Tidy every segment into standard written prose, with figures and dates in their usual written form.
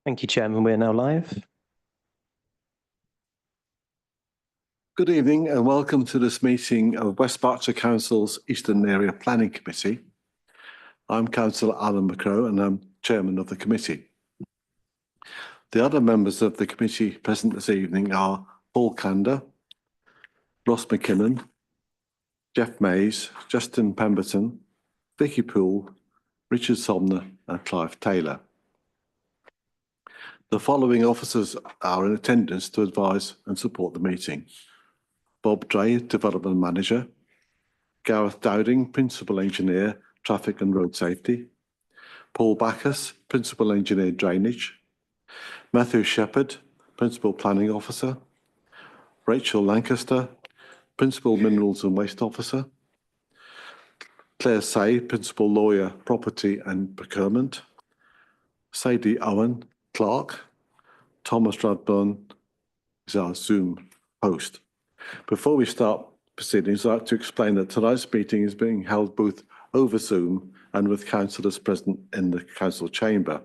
Thank you, Chairman. We're now live. Good evening and welcome to this meeting of West Berkshire Council's Eastern Area Planning Committee. I'm Councillor Alan McCrow and I'm Chairman of the committee. The other members of the committee present this evening are Paul Kander, Ross McKinnon, Jeff Mays, Justin Pemberton, Vicky Poole, Richard Somner and Clive Taylor. The following officers are in attendance to advise and support the meeting. Bob Dray, Development Manager, Gareth Dowding, Principal Engineer, Traffic and Road Safety, Paul Backus, Principal Engineer, Drainage, Matthew Shepherd, Principal Planning Officer, Rachel Lancaster, Principal Minerals and Waste Officer, Claire Say, Principal Lawyer, Property and Procurement, Sadie Owen, Clerk, Thomas Radburn is our Zoom host. Before we start proceedings, I'd like to explain that tonight's meeting is being held both over Zoom and with councillors present in the council chamber.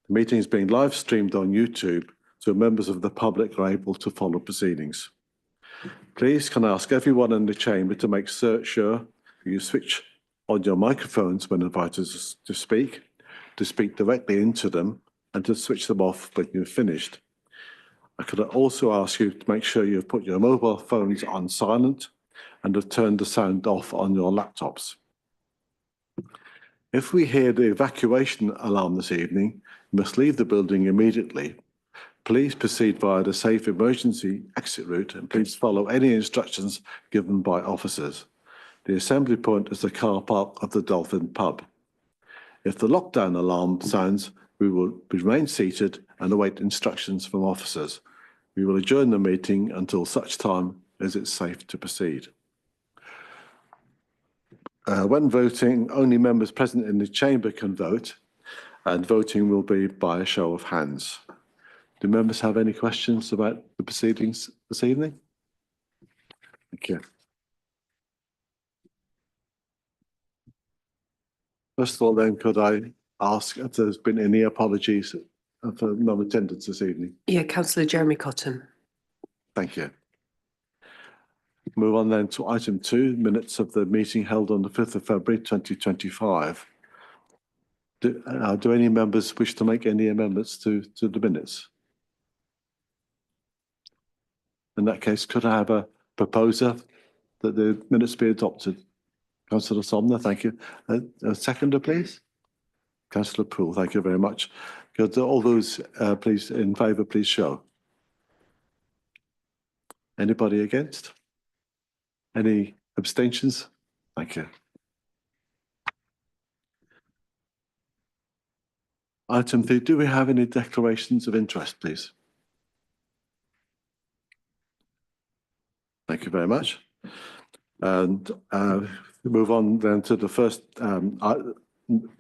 The meeting is being live streamed on YouTube, so members of the public are able to follow proceedings. Please can I ask everyone in the chamber to make sure you switch on your microphones when invited to speak directly into them, and to switch them off when you're finished. I could also ask you to make sure you've put your mobile phones on silent and have turned the sound off on your laptops. If we hear the evacuation alarm this evening, you must leave the building immediately. Please proceed via the safe emergency exit route and please follow any instructions given by officers. The assembly point is the car park of the Dolphin Pub. If the lockdown alarm sounds, we will remain seated and await instructions from officers. We will adjourn the meeting until such time as it's safe to proceed. When voting, only members present in the chamber can vote, and voting will be by a show of hands. Do members have any questions about the proceedings this evening? Thank you. First of all, then, could I ask if there's been any apologies for non-attendance this evening? Yeah, Councillor Jeremy Cotton. Thank you. Move on then to item 2, minutes of the meeting held on the 5th of February 2025. Do any members wish to make any amendments to the minutes? In that case, could I have a proposer that the minutes be adopted? Councillor Somner, thank you. A seconder, please. Councillor Poole, thank you very much. Could all those please in favour, please show. Anybody against? Any abstentions? Thank you. Item 3, do we have any declarations of interest, please? Thank you very much. And move on then to the first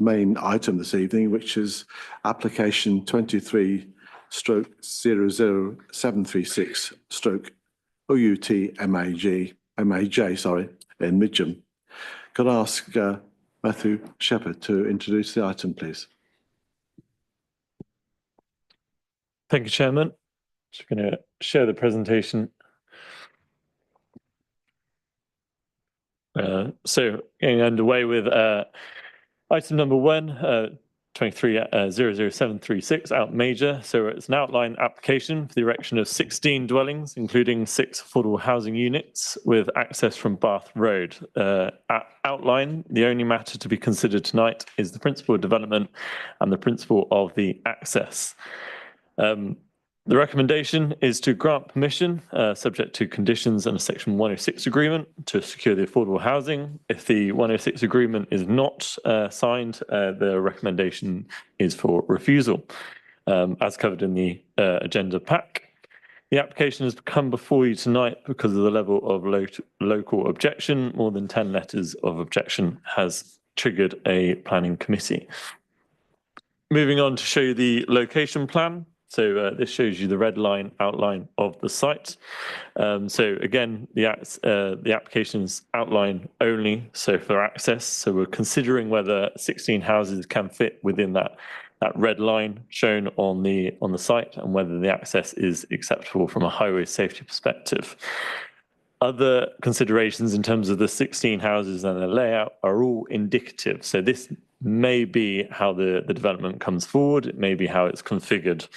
main item this evening, which is application 23/736/OUT MAJ, in Midgham. Could I ask Matthew Shepherd to introduce the item, please? Thank you, Chairman. Just going to share the presentation. So getting underway with item number 1, 23/00736 out major. So it's an outline application for the erection of 16 dwellings, including 6 affordable housing units with access from Bath Road. Outline, the only matter to be considered tonight is the principle of development and the principle of the access. The recommendation is to grant permission, subject to conditions and a Section 106 agreement to secure the affordable housing. If the 106 agreement is not signed, the recommendation is for refusal, as covered in the agenda pack. The application has come before you tonight because of the level of local objection. More than 10 letters of objection has triggered a planning committee. Moving on to show you the location plan. So this shows you the red line outline of the site. So again, the application is outline only, so for access. So we're considering whether 16 houses can fit within that that red line shown on the site and whether the access is acceptable from a highway safety perspective. Other considerations in terms of the 16 houses and the layout are all indicative. So this may be how the development comes forward. It may be how it's configured.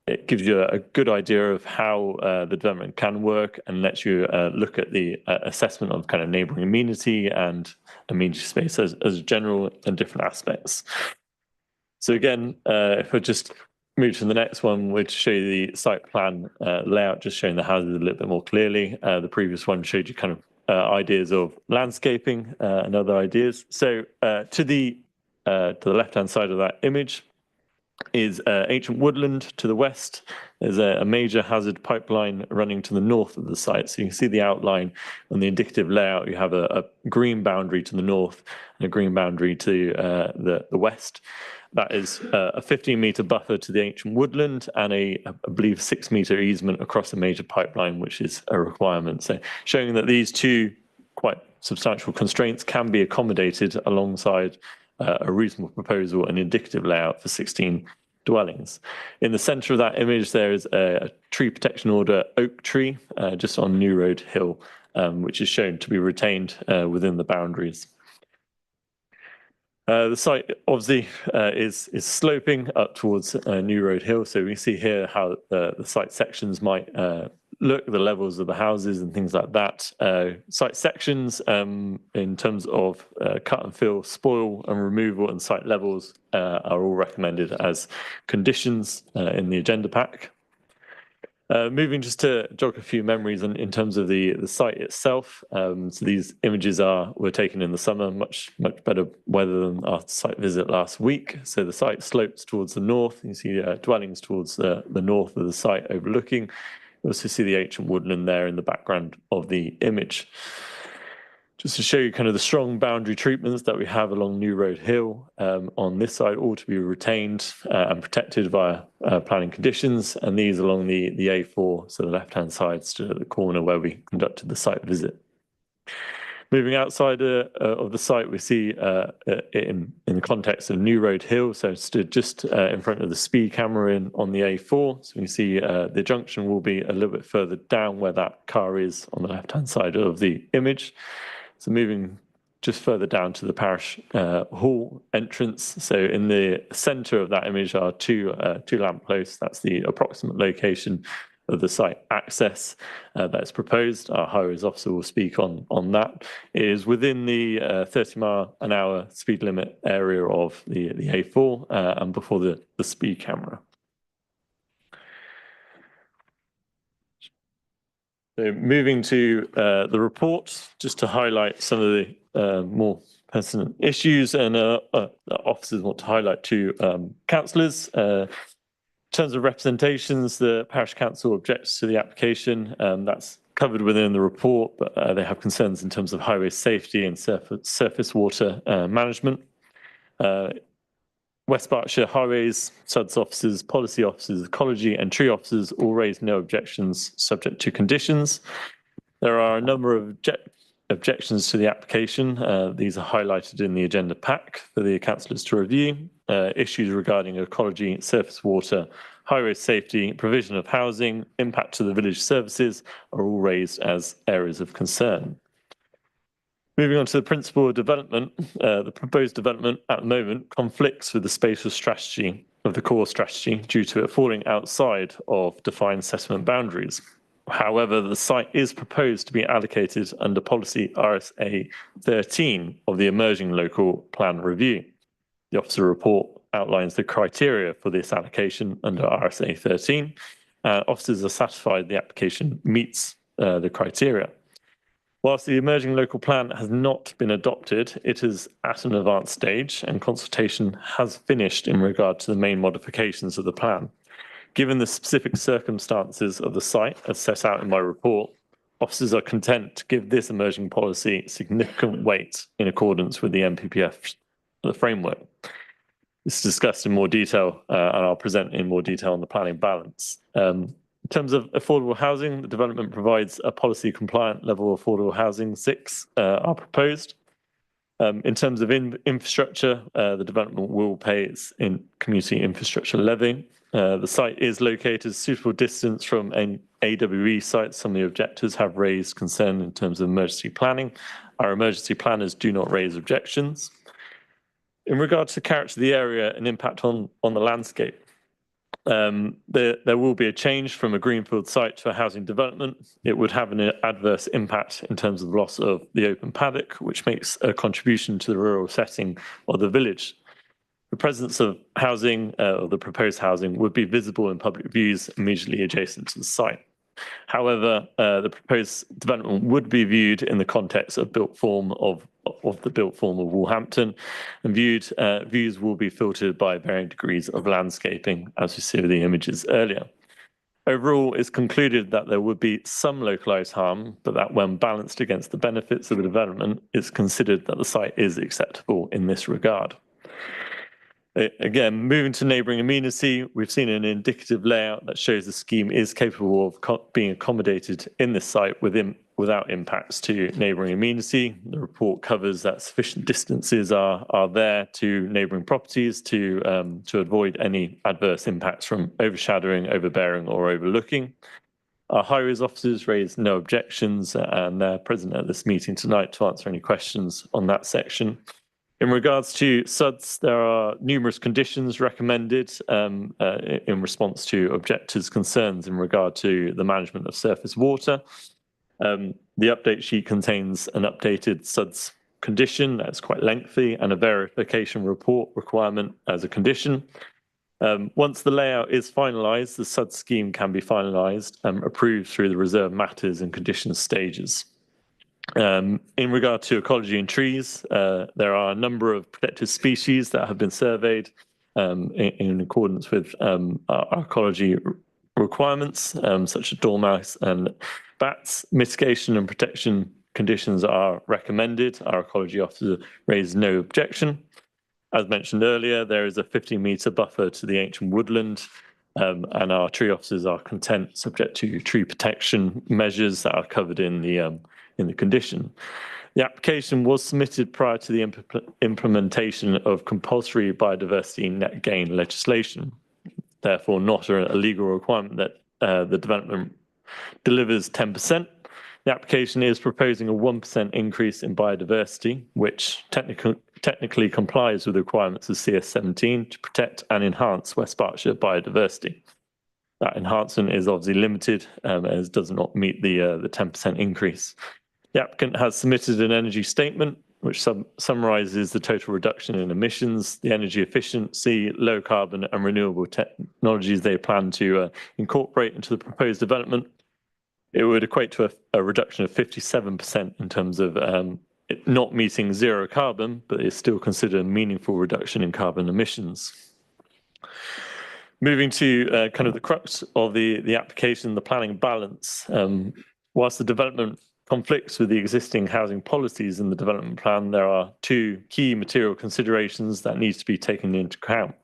It gives you a good idea of how the development can work and lets you look at the assessment of kind of neighboring amenity and amenity space as general and different aspects. So again, if I just move to the next one, we'd show you the site plan layout, just showing the houses a little bit more clearly. The previous one showed you kind of ideas of landscaping and other ideas. So to the left-hand side of that image is ancient woodland to the west. There's a major hazard pipeline running to the north of the site. So you can see the outline on the indicative layout. You have a green boundary to the north and a green boundary to the west. That is a 15-meter buffer to the ancient woodland and I believe 6-meter easement across a major pipeline, which is a requirement. So showing that these two quite substantial constraints can be accommodated alongside a reasonable proposal and indicative layout for 16 dwellings. In the center of that image, there is a tree protection order oak tree just on New Road Hill, which is shown to be retained within the boundaries. The site obviously is sloping up towards New Road Hill. So we see here how the site sections might look, the levels of the houses and things like that. Site sections in terms of cut and fill, spoil and removal and site levels are all recommended as conditions in the agenda pack. Moving just to jog a few memories in terms of the site itself. So these images were taken in the summer, much better weather than our site visit last week. So the site slopes towards the north. You see dwellings towards the north of the site overlooking. You also see the ancient woodland there in the background of the image. Just to show you kind of the strong boundary treatments that we have along New Road Hill on this side, all to be retained and protected via planning conditions. And these along the A4, so the left-hand side, stood at the corner where we conducted the site visit. Moving outside of the site, we see in the context of New Road Hill, so stood just in front of the speed camera on the A4. So you can see the junction will be a little bit further down where that car is on the left-hand side of the image. So moving just further down to the parish hall entrance. So in the center of that image are two lampposts. That's the approximate location of the site access that's proposed. Our highways officer will speak on that. It is within the 30 mile an hour speed limit area of the A4 and before the speed camera. So moving to the report, just to highlight some of the more pertinent issues and officers want to highlight to councillors. In terms of representations, the parish council objects to the application. That's covered within the report, but they have concerns in terms of highway safety and surface water management. West Berkshire Highways, SUDS officers, policy officers, ecology and tree officers all raised no objections subject to conditions. There are a number of objections to the application. These are highlighted in the agenda pack for the councillors to review. Issues regarding ecology, surface water, highway safety, provision of housing, impact to the village services are all raised as areas of concern. Moving on to the principle of development, the proposed development at the moment conflicts with the spatial strategy of the core strategy due to it falling outside of defined settlement boundaries. However, the site is proposed to be allocated under policy RSA 13 of the emerging local plan review. The officer report outlines the criteria for this allocation under RSA 13. Officers are satisfied the application meets the criteria. Whilst the emerging local plan has not been adopted, it is at an advanced stage and consultation has finished in regard to the main modifications of the plan. Given the specific circumstances of the site as set out in my report, officers are content to give this emerging policy significant weight in accordance with the NPPF the framework. This is discussed in more detail and I'll present in more detail on the planning balance. In terms of affordable housing, the development provides a policy compliant level of affordable housing 6 are proposed. In terms of infrastructure, the development will pay its community infrastructure levy. The site is located a suitable distance from an AWE site. Some of the objectors have raised concern in terms of emergency planning. Our emergency planners do not raise objections. In regard to the character of the area and impact on the landscape, there will be a change from a greenfield site to a housing development. It would have an adverse impact in terms of the loss of the open paddock, which makes a contribution to the rural setting of the village. The presence of housing, or the proposed housing, would be visible in public views immediately adjacent to the site. However, the proposed development would be viewed in the context of built form of the built form of Wolverhampton, and views will be filtered by varying degrees of landscaping, as we see with the images earlier. Overall, it's concluded that there would be some localized harm, but that when balanced against the benefits of the development, it's considered that the site is acceptable in this regard. Again, moving to neighbouring amenity, we've seen an indicative layout that shows the scheme is capable of being accommodated in this site without impacts to neighbouring amenity. The report covers that sufficient distances are there to neighbouring properties to avoid any adverse impacts from overshadowing, overbearing or overlooking. Our high-rise officers raised no objections and they're present at this meeting tonight to answer any questions on that section. In regards to SUDs, there are numerous conditions recommended in response to objectors' concerns in regard to the management of surface water. The update sheet contains an updated SUDs condition that's quite lengthy and a verification report requirement as a condition. Once the layout is finalised, the SUD scheme can be finalised and approved through the reserve matters and conditions stages. In regard to ecology and trees, there are a number of protected species that have been surveyed in accordance with our ecology requirements, such as dormouse and bats. Mitigation and protection conditions are recommended. Our ecology officer raised no objection. As mentioned earlier, there is a 15-metre buffer to the ancient woodland, and our tree officers are content, subject to tree protection measures that are covered in the condition. The application was submitted prior to the implementation of compulsory biodiversity net gain legislation, therefore not a legal requirement that the development delivers 10%. The application is proposing a 1% increase in biodiversity, which technically complies with the requirements of CS17 to protect and enhance West Berkshire biodiversity. That enhancement is obviously limited as does not meet the 10% increase. The applicant has submitted an energy statement which summarises the total reduction in emissions, the energy efficiency, low carbon and renewable technologies they plan to incorporate into the proposed development. It would equate to a reduction of 57% in terms of it not meeting zero carbon, but it's still considered a meaningful reduction in carbon emissions. Moving to kind of the crux of the application, the planning balance. Whilst the development conflicts with the existing housing policies in the development plan, there are two key material considerations that need to be taken into account.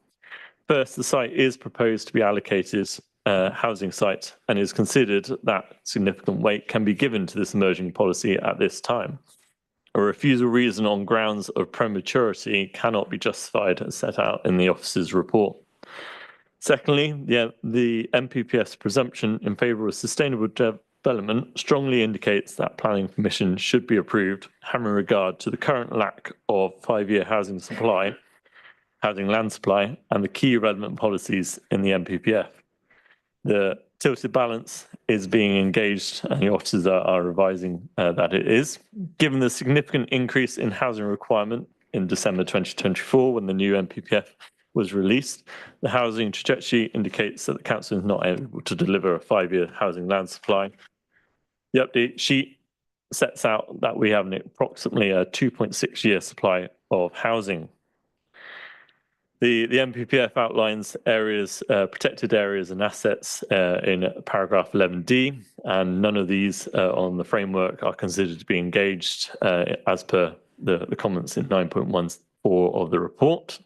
First, the site is proposed to be allocated housing site and is considered that significant weight can be given to this emerging policy at this time. A refusal reason on grounds of prematurity cannot be justified as set out in the officer's report. Secondly, the NPPF's presumption in favour of sustainable development strongly indicates that planning permission should be approved, having regard to the current lack of 5-year housing land supply, and the key relevant policies in the NPPF. The tilted balance is being engaged and the officers are revising that it is. Given the significant increase in housing requirement in December 2024 when the new NPPF was released, the housing trajectory indicates that the council is not able to deliver a 5-year housing land supply. The update sheet sets out that we have approximately a 2.6-year supply of housing. The NPPF outlines areas, protected areas and assets in paragraph 11D, and none of these on the framework are considered to be engaged as per the comments in 9.14 of the report.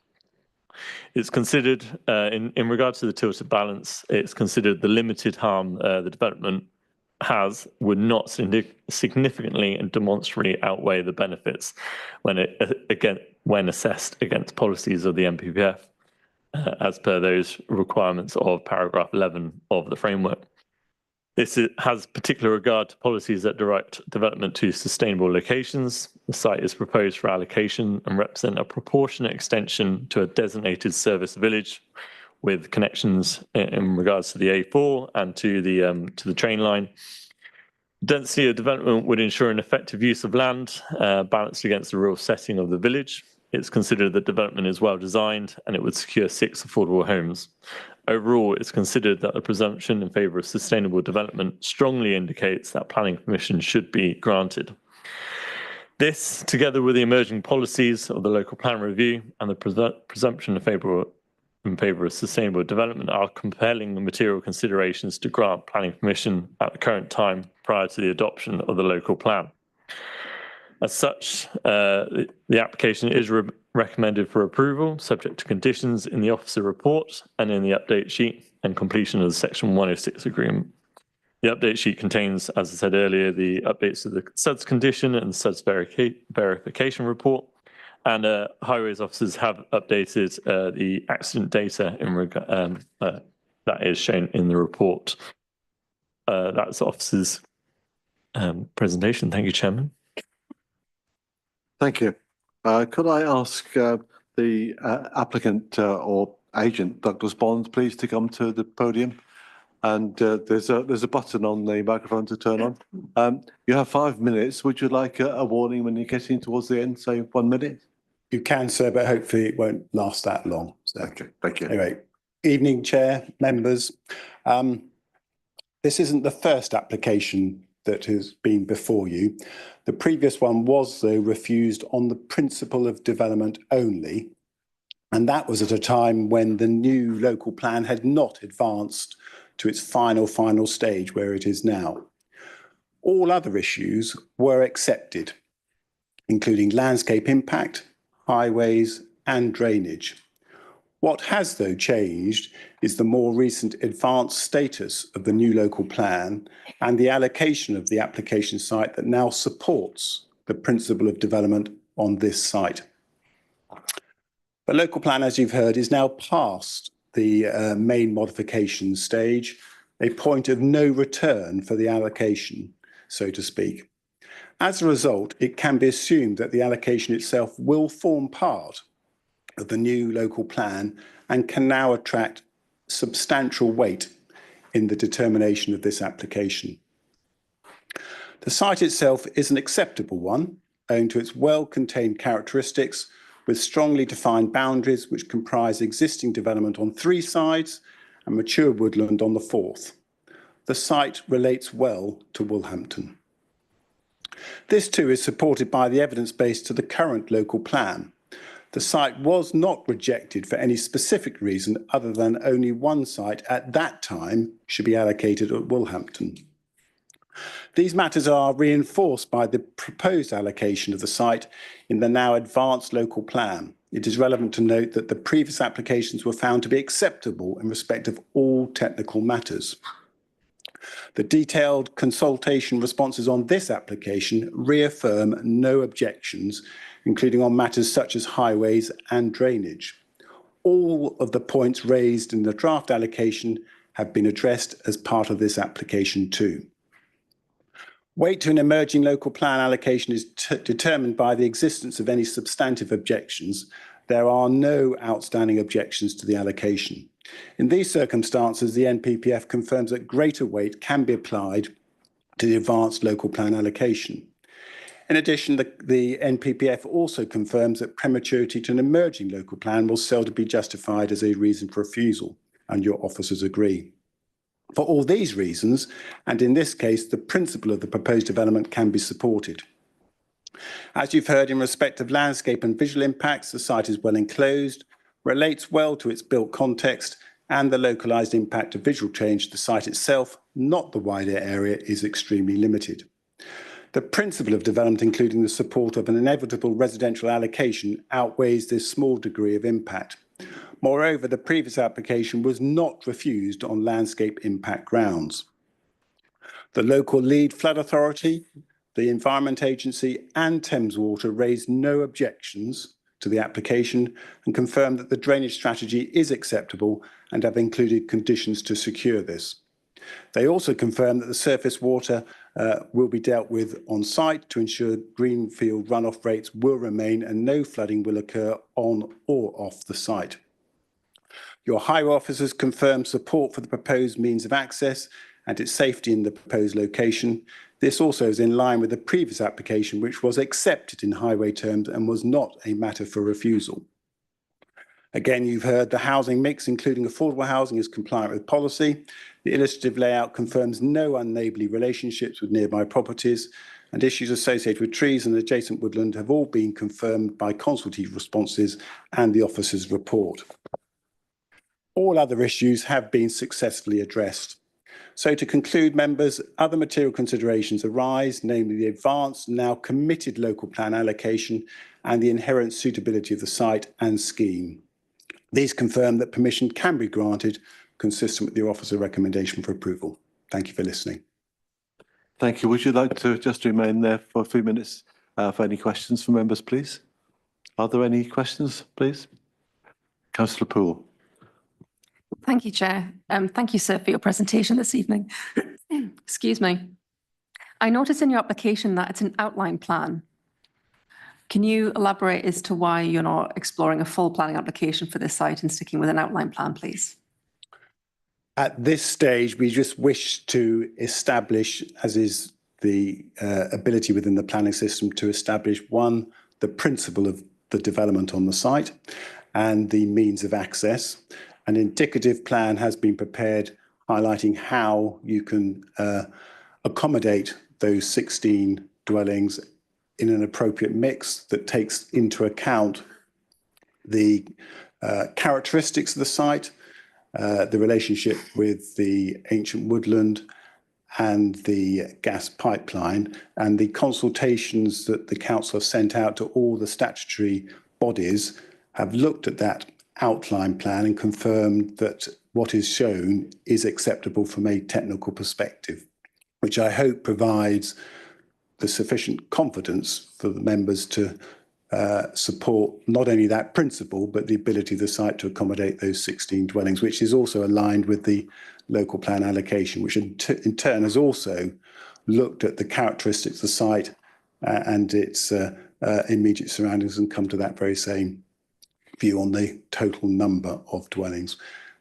It's considered, in regard to the tilted balance, it's considered the limited harm the development has would not significantly and demonstrably outweigh the benefits when assessed against policies of the NPPF, as per those requirements of paragraph 11 of the framework. This has particular regard to policies that direct development to sustainable locations. The site is proposed for allocation and represent a proportionate extension to a designated service village with connections in regards to the A4 and to the train line. Density of development would ensure an effective use of land balanced against the rural setting of the village. It's considered that development is well designed and it would secure 6 affordable homes. Overall, it's considered that the presumption in favour of sustainable development strongly indicates that planning permission should be granted. This, together with the emerging policies of the local plan review and the presumption in favour of sustainable development, are compelling material considerations to grant planning permission at the current time prior to the adoption of the local plan. As such, the application is recommended for approval, subject to conditions in the officer report and in the update sheet and completion of the Section 106 agreement. The update sheet contains, as I said earlier, the updates to the SUDS condition and SUDS verification report. And highways officers have updated the accident data that is shown in the report. That's the officer's presentation. Thank you, Chairman. Thank you. Could I ask the applicant or agent, Douglas Bond, please to come to the podium? And there's a button on the microphone to turn on. You have 5 minutes. Would you like a warning when you're getting towards the end, say 1 minute? You can, sir, but hopefully it won't last that long. So, Okay, thank you. anyway, evening, Chair, members. This isn't the first application that has been before you. The previous one was, though, refused on the principle of development only. And that was at a time when the new local plan had not advanced to its final stage where it is now. All other issues were accepted, including landscape impact, highways and drainage. What has, though, changed is the more recent advanced status of the new local plan and the allocation of the application site that now supports the principle of development on this site. The local plan, as you've heard, is now past the main modification stage, a point of no return for the allocation, so to speak. As a result, it can be assumed that the allocation itself will form part of the new local plan and can now attract substantial weight in the determination of this application. The site itself is an acceptable one, owing to its well-contained characteristics with strongly defined boundaries which comprise existing development on 3 sides and mature woodland on the 4th. The site relates well to Woolhampton. This too is supported by the evidence base to the current local plan. The site was not rejected for any specific reason other than only one site at that time should be allocated at Woolhampton. These matters are reinforced by the proposed allocation of the site in the now advanced local plan. It is relevant to note that the previous applications were found to be acceptable in respect of all technical matters. The detailed consultation responses on this application reaffirm no objections, including on matters such as highways and drainage. All of the points raised in the draft allocation have been addressed as part of this application too. Weight to an emerging local plan allocation is determined by the existence of any substantive objections. There are no outstanding objections to the allocation. In these circumstances, the NPPF confirms that greater weight can be applied to the advanced local plan allocation. In addition, the NPPF also confirms that prematurity to an emerging local plan will seldom be justified as a reason for refusal, and your officers agree. For all these reasons, and in this case, the principle of the proposed development can be supported. As you've heard, in respect of landscape and visual impacts, the site is well enclosed, relates well to its built context, and the localised impact of visual change to the site itself, not the wider area, is extremely limited. The principle of development, including the support of an inevitable residential allocation, outweighs this small degree of impact. Moreover, the previous application was not refused on landscape impact grounds. The local lead flood authority, the Environment Agency and Thames Water raised no objections to the application and confirmed that the drainage strategy is acceptable and have included conditions to secure this. They also confirmed that the surface water will be dealt with on site to ensure greenfield runoff rates will remain and no flooding will occur on or off the site. Your highway officers confirmed support for the proposed means of access and its safety in the proposed location. This also is in line with the previous application, which was accepted in highway terms and was not a matter for refusal. Again, you've heard the housing mix, including affordable housing, is compliant with policy. The illustrative layout confirms no unneighbourly relationships with nearby properties, and issues associated with trees and adjacent woodland have all been confirmed by consultative responses and the officer's report. All other issues have been successfully addressed. So to conclude, members, other material considerations arise, namely the advanced, now committed local plan allocation and the inherent suitability of the site and scheme. These confirm that permission can be granted consistent with your officer recommendation for approval. Thank you for listening. Thank you. Would you like to just remain there for a few minutes for any questions from members, please? Are there any questions, please? Councillor Poole. Thank you, Chair. Thank you, sir, for your presentation this evening. Excuse me. I noticed in your application that it's an outline plan. Can you elaborate as to why you're not exploring a full planning application for this site and sticking with an outline plan, please? At this stage, we just wish to establish, as is the ability within the planning system, to establish, one, the principle of the development on the site and the means of access. An indicative plan has been prepared highlighting how you can accommodate those 16 dwellings in an appropriate mix that takes into account the characteristics of the site, the relationship with the ancient woodland and the gas pipeline, and the consultations that the council have sent out to all the statutory bodies have looked at that outline plan and confirmed that what is shown is acceptable from a technical perspective, which I hope provides the sufficient confidence for the members to support not only that principle, but the ability of the site to accommodate those 16 dwellings, which is also aligned with the local plan allocation, which in turn has also looked at the characteristics of the site and its immediate surroundings and come to that very same view on the total number of dwellings.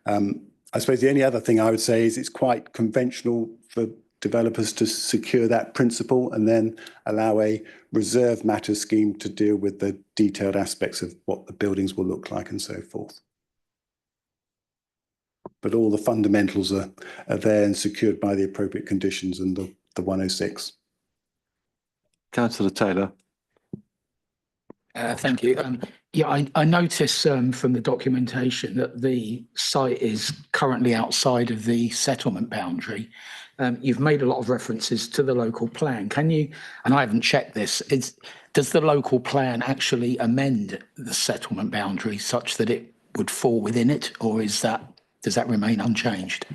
I suppose the only other thing I would say is it's quite conventional for developers to secure that principle and then allow a reserve matters scheme to deal with the detailed aspects of what the buildings will look like and so forth. But all the fundamentals are there and secured by the appropriate conditions and the 106. Councillor Taylor. Thank you. Yeah, I notice from the documentation that the site is currently outside of the settlement boundary. You've made a lot of references to the local plan. Can you, and I haven't checked this, does the local plan actually amend the settlement boundary such that it would fall within it, or does that remain unchanged?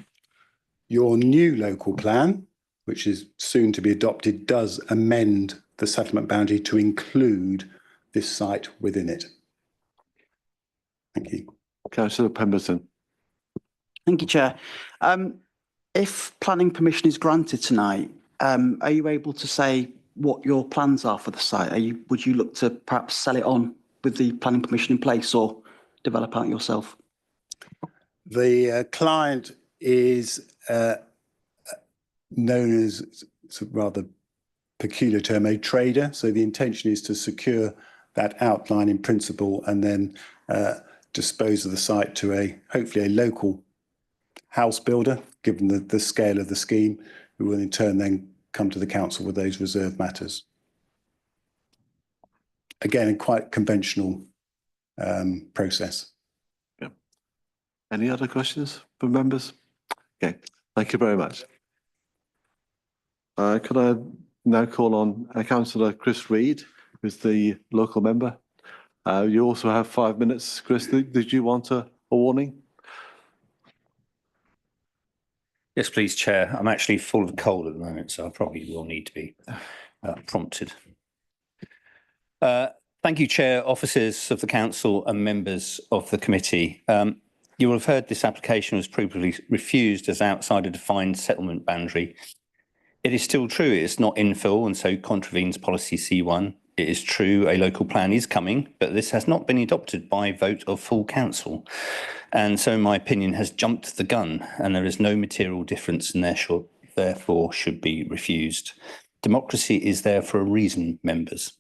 Your new local plan, which is soon to be adopted, does amend the settlement boundary to include this site within it. Thank you. Councillor Pemberton. Thank you, Chair. If planning permission is granted tonight, are you able to say what your plans are for the site? Would you look to perhaps sell it on with the planning permission in place or develop out yourself? The client is known as, it's a rather peculiar term, a trader. So the intention is to secure that outline in principle and then dispose of the site to hopefully a local house builder, given the scale of the scheme, who will in turn then come to the council with those reserve matters. Again, a quite conventional process. Yeah. Any other questions from members? Okay, thank you very much. Could I now call on Councillor Chris Reid, who's the local member? You also have 5 minutes. Chris, did you want a warning? Yes, please, Chair. I'm actually full of a cold at the moment, so I probably will need to be prompted. Thank you, Chair, officers of the Council and members of the committee. You will have heard this application was previously refused as outside a defined settlement boundary. It is still true it is not infill and so contravenes policy C1. It is true a local plan is coming, but this has not been adopted by vote of full council. And so my opinion has jumped the gun and there is no material difference and therefore should be refused. Democracy is there for a reason, members.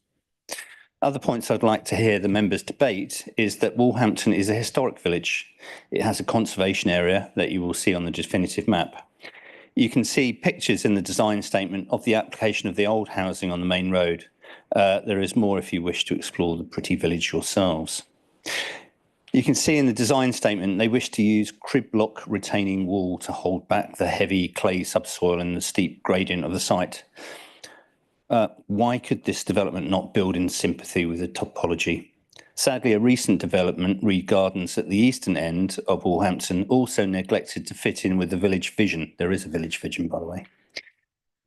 Other points I'd like to hear the members debate is that Wolverhampton is a historic village. It has a conservation area that you will see on the definitive map. You can see pictures in the design statement of the application of the old housing on the main road. There is more if you wish to explore the pretty village yourselves. You can see in the design statement they wish to use crib block retaining wall to hold back the heavy clay subsoil and the steep gradient of the site. Why could this development not build in sympathy with the topology? Sadly, a recent development, Reed Gardens at the eastern end of Wolverhampton, also neglected to fit in with the village vision. There is a village vision, by the way,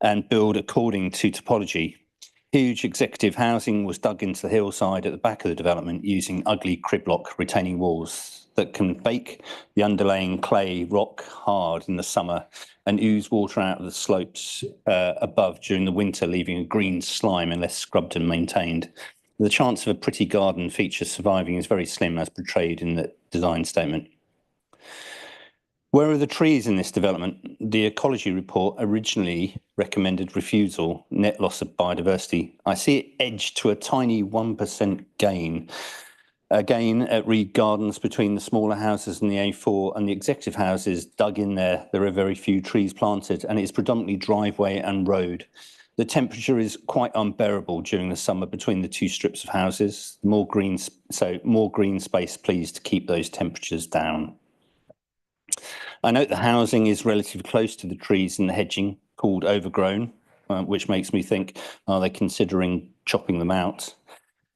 and build according to topology. Huge executive housing was dug into the hillside at the back of the development using ugly crib block retaining walls that can bake the underlaying clay rock hard in the summer and ooze water out of the slopes above during the winter, leaving a green slime unless scrubbed and maintained. The chance of a pretty garden feature surviving is very slim as portrayed in the design statement. Where are the trees in this development? The ecology report originally recommended refusal, net loss of biodiversity. I see it edged to a tiny 1% gain. Again, at Reed Gardens, between the smaller houses and the A4 and the executive houses dug in there are very few trees planted and it's predominantly driveway and road. The temperature is quite unbearable during the summer between the two strips of houses. More green space, please, to keep those temperatures down. I note the housing is relatively close to the trees and the hedging, called overgrown, which makes me think, are they considering chopping them out?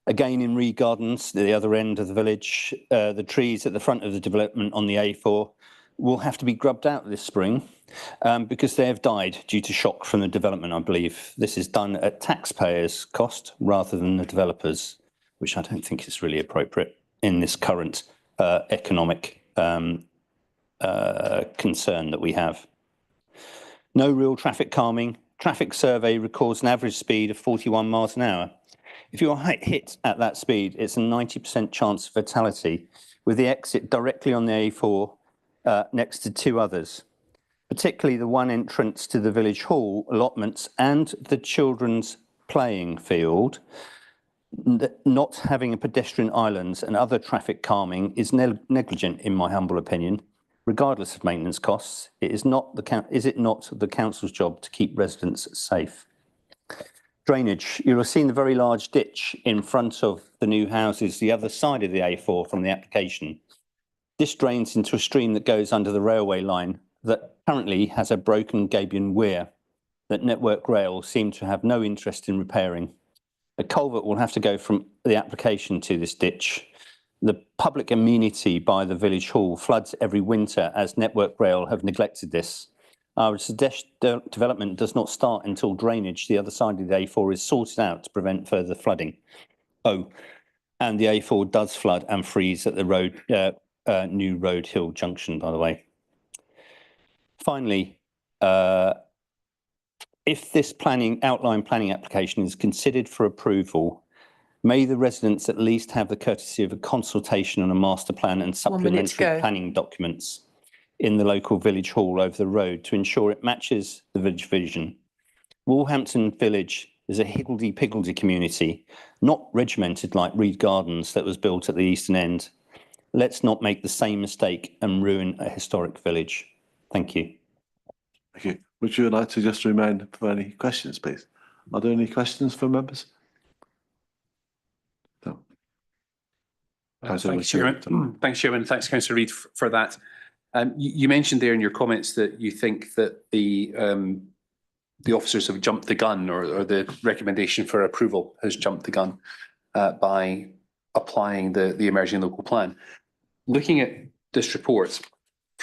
Again, in Reed Gardens, the other end of the village, the trees at the front of the development on the A4 will have to be grubbed out this spring because they have died due to shock from the development, I believe. This is done at taxpayers' cost rather than the developers, which I don't think is really appropriate in this current economic concern that we have. No real traffic calming. Traffic survey records an average speed of 41 miles an hour. If you're hit at that speed, it's a 90% chance of fatality, with the exit directly on the A4 next to two others, particularly the one entrance to the village hall allotments and the children's playing field. Not having a pedestrian islands and other traffic calming is negligent, in my humble opinion. Regardless of maintenance costs, is it not the council's job to keep residents safe? Drainage. You'll have seen the very large ditch in front of the new houses, the other side of the A4 from the application. This drains into a stream that goes under the railway line that currently has a broken gabion weir that Network Rail seem to have no interest in repairing. A culvert will have to go from the application to this ditch. The public amenity by the village hall floods every winter as Network Rail have neglected this. I would suggest development does not start until drainage the other side of the A4 is sorted out to prevent further flooding. Oh, and the A4 does flood and freeze at the road, New Road Hill Junction, by the way. Finally, if this outline planning application is considered for approval, may the residents at least have the courtesy of a consultation on a master plan and supplementary planning documents in the local village hall over the road to ensure it matches the village vision. Wolverhampton Village is a higgledy-piggledy community, not regimented like Reed Gardens that was built at the eastern end. Let's not make the same mistake and ruin a historic village. Thank you. Thank you. Would you like to just remain for any questions, please? Are there any questions from members? No. Thanks, Chairman. Thanks, Chairman. Thanks, Councillor Reid, for that. You mentioned there in your comments that you think that the officers have jumped the gun, or the recommendation for approval has jumped the gun by applying the emerging local plan. Looking at this report,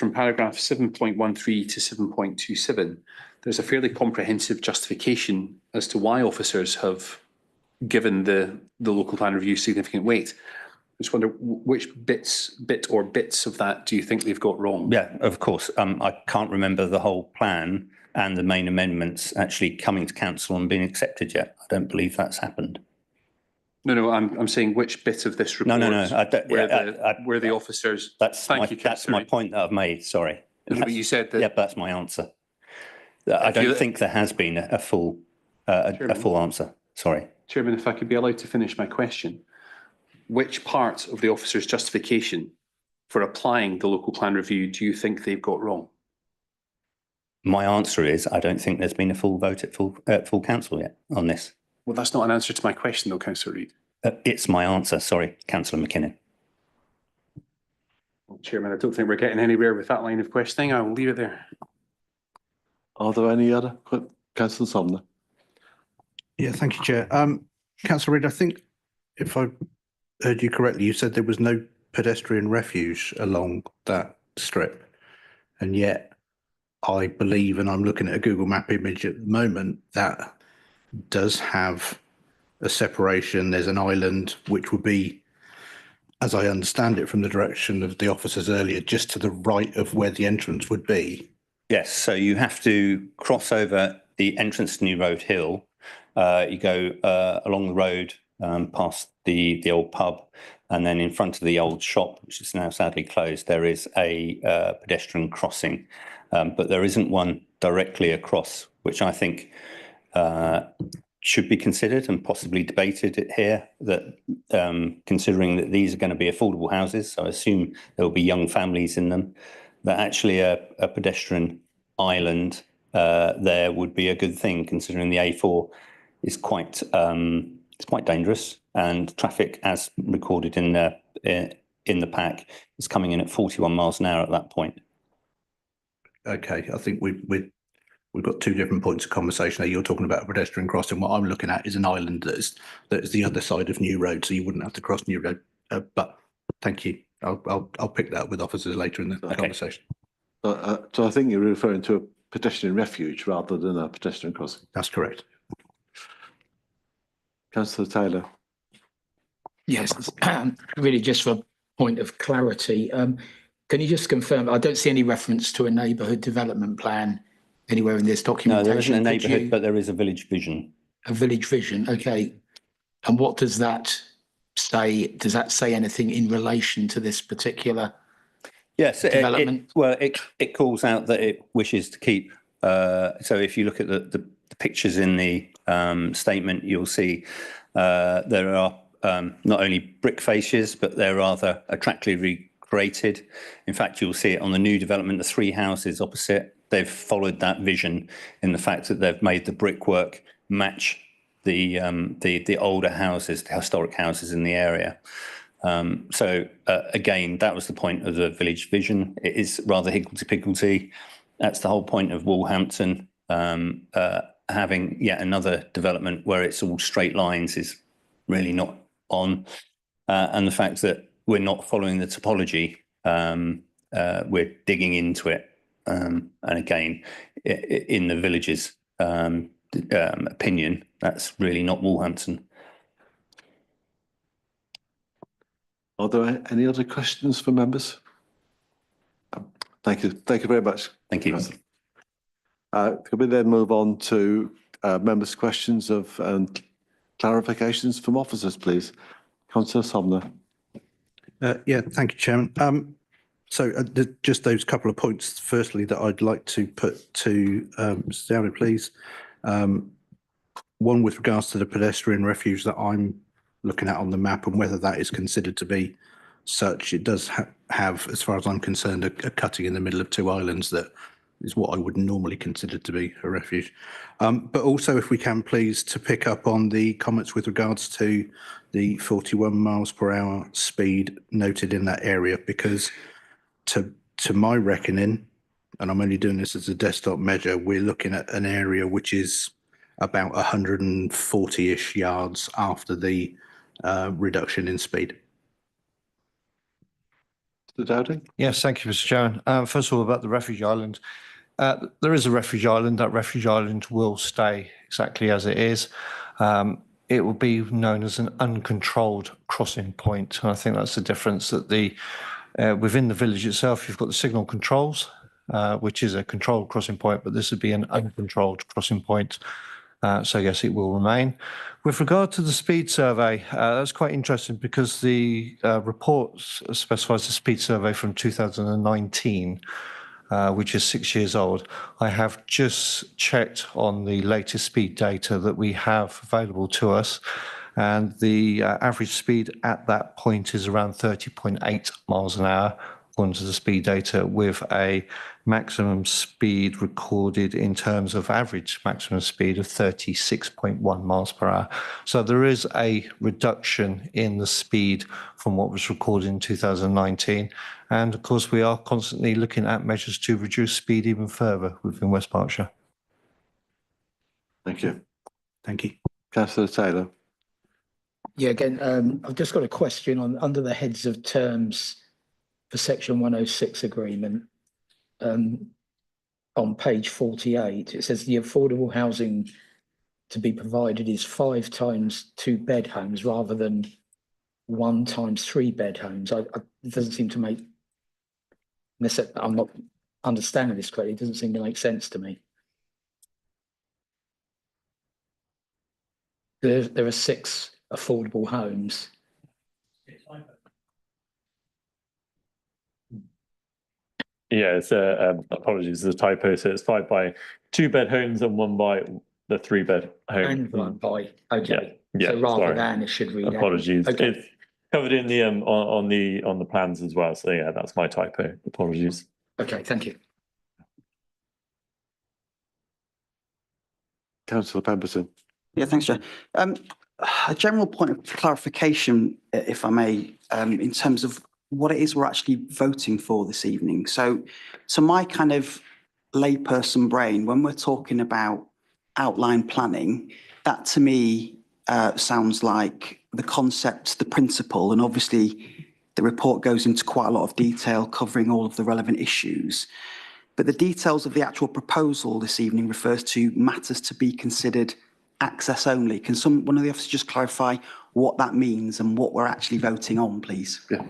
from paragraph 7.13 to 7.27, there's a fairly comprehensive justification as to why officers have given the local plan review significant weight. I just wonder which bits of that do you think they've got wrong? Yeah, of course. I can't remember the whole plan and the main amendments actually coming to council and being accepted yet. I don't believe that's happened. No, I'm saying which bit of this report. No. I don't, where the officers. That's my point that I've made. Sorry. But you said that. Yeah, that's my answer. I don't think there has been a full answer. Sorry. Chairman, if I could be allowed to finish my question. Which part of the officer's justification for applying the local plan review do you think they've got wrong? My answer is I don't think there's been a full vote at full council yet on this. Well, that's not an answer to my question, though, Councillor Reid. It's my answer. Sorry, Councillor McKinnon. Well, Chairman, I don't think we're getting anywhere with that line of questioning. I will leave it there. Are there any other? Councillor Sumner. Yeah, thank you, Chair. Councillor Reid, I think if I heard you correctly, you said there was no pedestrian refuge along that strip. And yet I believe, and I'm looking at a Google map image at the moment, that does have a separation. There's an island which would be, as I understand it from the direction of the officers earlier, just to the right of where the entrance would be. Yes, so you have to cross over the entrance to New Road Hill. You go along the road past the old pub, and then in front of the old shop, which is now sadly closed, there is a pedestrian crossing, but there isn't one directly across, which I think should be considered and possibly debated here, that considering that these are going to be affordable houses, so I assume there will be young families in them, that actually a pedestrian island there would be a good thing, considering the A4 is quite dangerous, and traffic, as recorded in the pack, is coming in at 41 miles an hour at that point. Okay, I think we've got two different points of conversation there. You're talking about a pedestrian crossing. What I'm looking at is an island that is the other side of New Road, so you wouldn't have to cross New Road. But thank you. I'll pick that up with officers later in the conversation. So I think you're referring to a pedestrian refuge rather than a pedestrian crossing. That's correct. Councillor Taylor. Yes, really just for a point of clarity. Can you just confirm, I don't see any reference to a neighbourhood development plan anywhere in this documentation. No, there isn't a neighbourhood, but there is a village vision. A village vision, okay. And what does that say? Does that say anything in relation to this particular development? It calls out that it wishes to keep. So if you look at the pictures in the statement, you'll see there are not only brick fascias, but they're rather attractively recreated. In fact, you'll see it on the new development, the three houses opposite. They've followed that vision in the fact that they've made the brickwork match the older houses, the historic houses in the area. So again, that was the point of the village vision. It is rather higgledy-piggledy. That's the whole point of Wolverhampton. Having yet another development where it's all straight lines is really not on. And the fact that we're not following the topology, we're digging into it. And again, in the village's opinion, that's really not Wolverhampton. Are there any other questions for members? Thank you. Thank you very much. Thank you. Can we then move on to members' questions and clarifications from officers, please? Councillor Sumner. Yeah, thank you, Chairman. So just those couple of points, firstly, that I'd like to put to Mr. Dowdy, please. One with regards to the pedestrian refuge that I'm looking at on the map and whether that is considered to be such. It does have, as far as I'm concerned, a cutting in the middle of two islands that is what I would normally consider to be a refuge. But also, if we can, please, to pick up on the comments with regards to the 41 miles per hour speed noted in that area, because to my reckoning, and I'm only doing this as a desktop measure, we're looking at an area which is about 140-ish yards after the reduction in speed. Mr. Dowding? Yes, thank you, Mr. Chairman. First of all, about the refuge island. There is a refuge island. That refuge island will stay exactly as it is. It will be known as an uncontrolled crossing point. And I think that's the difference that within the village itself, you've got the signal controls, which is a controlled crossing point, but this would be an uncontrolled crossing point. So yes, it will remain. With regard to the speed survey, that's quite interesting because the report specifies the speed survey from 2019, which is 6 years old. I have just checked on the latest speed data that we have available to us, and the average speed at that point is around 30.8 miles an hour, according to the speed data, with a maximum speed recorded in terms of average maximum speed of 36.1 miles per hour. So there is a reduction in the speed from what was recorded in 2019. And of course, we are constantly looking at measures to reduce speed even further within West Berkshire. Thank you. Thank you. Councillor Taylor? Yeah, again, I've just got a question on under the heads of terms for Section 106 agreement. On page 48, it says the affordable housing to be provided is 5 times 2-bed homes rather than 1 times 3-bed homes. It doesn't seem to make, unless I'm not understanding this correctly, it doesn't seem to make sense to me. There are 6 affordable homes. Yeah, it's apologies, it's a typo. So it's 5 by 2-bed homes and 1 by the 3-bed home. And 1 by, okay. Yeah, So rather sorry. than it should read. Apologies. Okay. It's covered in the on the plans as well. So yeah, that's my typo. Apologies. Okay, thank you. Councillor Pemberton? Yeah, thanks, Chair. A general point of clarification, if I may, in terms of what it is we're actually voting for this evening. So my kind of layperson brain, when we're talking about outline planning, that to me sounds like the concept, the principle, and obviously the report goes into quite a lot of detail covering all of the relevant issues. But the details of the actual proposal this evening refers to matters to be considered access only. Can one of the officers just clarify what that means and what we're actually voting on, please? Yeah.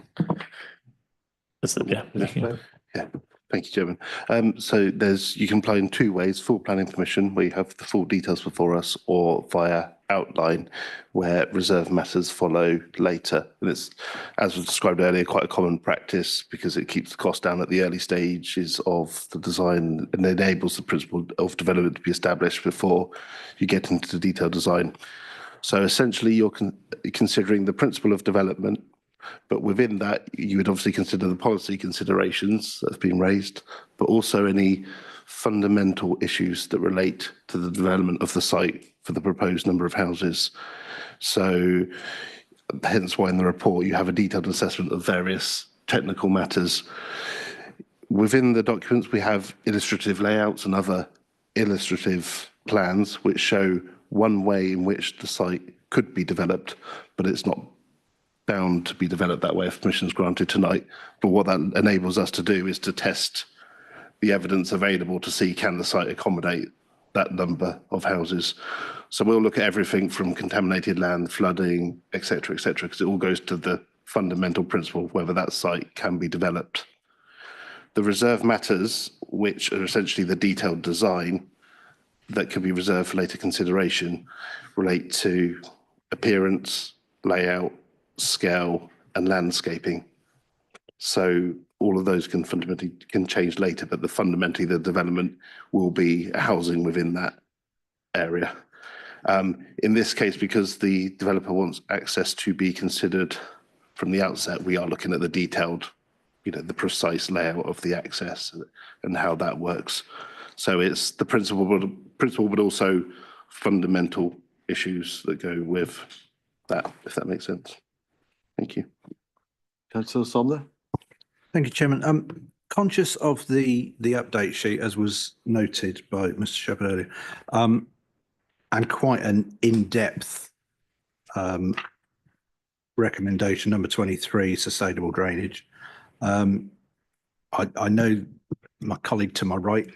Yeah. Thank you, Chairman. So you can apply in 2 ways: full planning permission, where you have the full details before us, or via outline, where reserve matters follow later. And it's, as was described earlier, quite a common practice because it keeps the cost down at the early stages of the design and enables the principle of development to be established before you get into the detailed design. So essentially, you're considering the principle of development, but within that, you would obviously consider the policy considerations that have been raised, but also any fundamental issues that relate to the development of the site for the proposed number of houses. So hence why in the report you have a detailed assessment of various technical matters. Within the documents, we have illustrative layouts and other illustrative plans which show one way in which the site could be developed, but it's not bound to be developed that way if permission is granted tonight. But what that enables us to do is to test the evidence available to see, can the site accommodate that number of houses. So we'll look at everything from contaminated land, flooding, et cetera, because it all goes to the fundamental principle of whether that site can be developed. The reserve matters, which are essentially the detailed design that can be reserved for later consideration, relate to appearance, layout, scale, and landscaping. So all of those can fundamentally change later, but fundamentally the development will be housing within that area. In this case, because the developer wants access to be considered from the outset, we are looking at the detailed, the precise layout of the access and how that works. So it's the principle, but also fundamental issues that go with that, if that makes sense. Thank you. Councillor Somler? Thank you, Chairman. Conscious of the update sheet, as was noted by Mr. Shepherd earlier, and quite an in-depth recommendation, number 23, sustainable drainage. I know my colleague to my right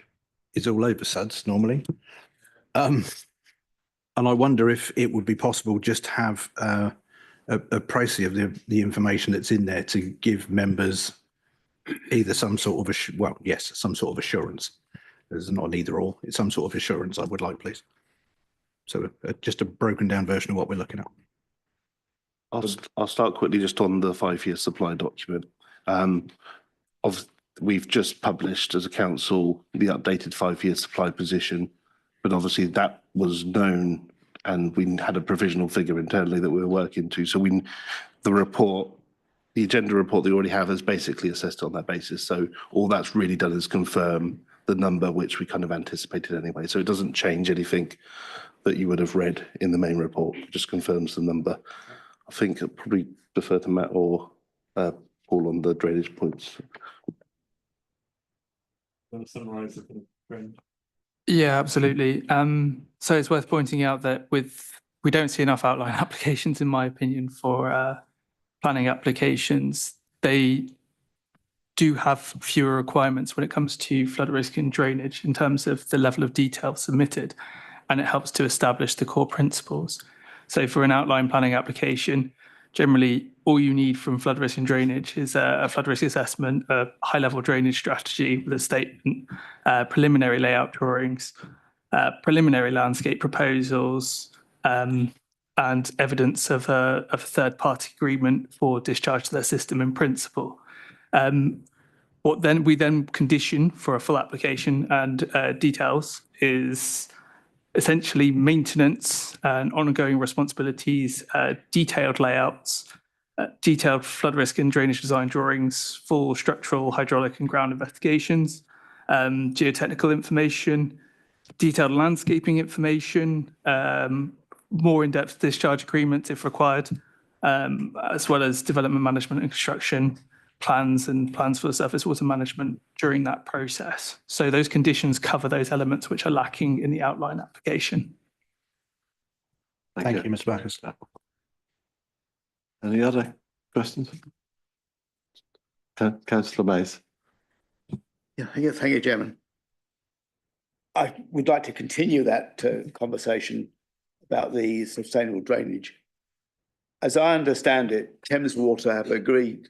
is all over SUDS normally. And I wonder if it would be possible just to have a précis of the information that's in there to give members either some sort of, some sort of assurance. There's not an either or, it's some sort of assurance I would like, please. So just a broken down version of what we're looking at. I'll start quickly just on the 5-year supply document. We've just published as a council the updated 5-year supply position, but obviously that was known and we had a provisional figure internally that we were working to. So the agenda report that you already have is basically assessed on that basis. So all that's really done is confirm the number which we kind of anticipated anyway. So it doesn't change anything that you would have read in the main report. It just confirms the number. I think I'll probably defer to Matt or Paul on the drainage points. Want to summarise the drainage? Yeah, absolutely. So it's worth pointing out that we don't see enough outline applications, in my opinion, for planning applications. They do have fewer requirements when it comes to flood risk and drainage in terms of the level of detail submitted, and it helps to establish the core principles. So for an outline planning application, generally all you need from flood risk and drainage is a flood risk assessment, a high-level drainage strategy with a statement, preliminary layout drawings, preliminary landscape proposals, and evidence of a third-party agreement for discharge to their system in principle. What then we condition for a full application and details is essentially maintenance and ongoing responsibilities, detailed layouts, detailed flood risk and drainage design drawings, full structural, hydraulic and ground investigations, geotechnical information, detailed landscaping information, more in-depth discharge agreements if required, as well as development management and construction plans and plans for the surface water management during that process. So those conditions cover those elements which are lacking in the outline application. Thank you, Mr. Backus. Any other questions? Councillor Mays. Yeah, thank you, Chairman. I would like to continue that conversation about the sustainable drainage. As I understand it, Thames Water have agreed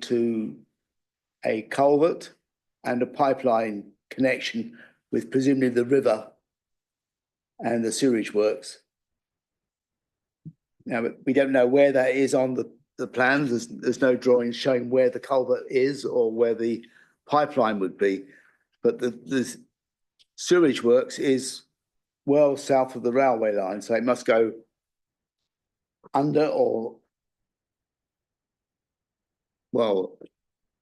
to a culvert and a pipeline connection with presumably the river and the sewage works. Now, we don't know where that is on the plans. There's no drawing showing where the culvert is or where the pipeline would be, but the sewage works is well south of the railway line, so it must go under or, well,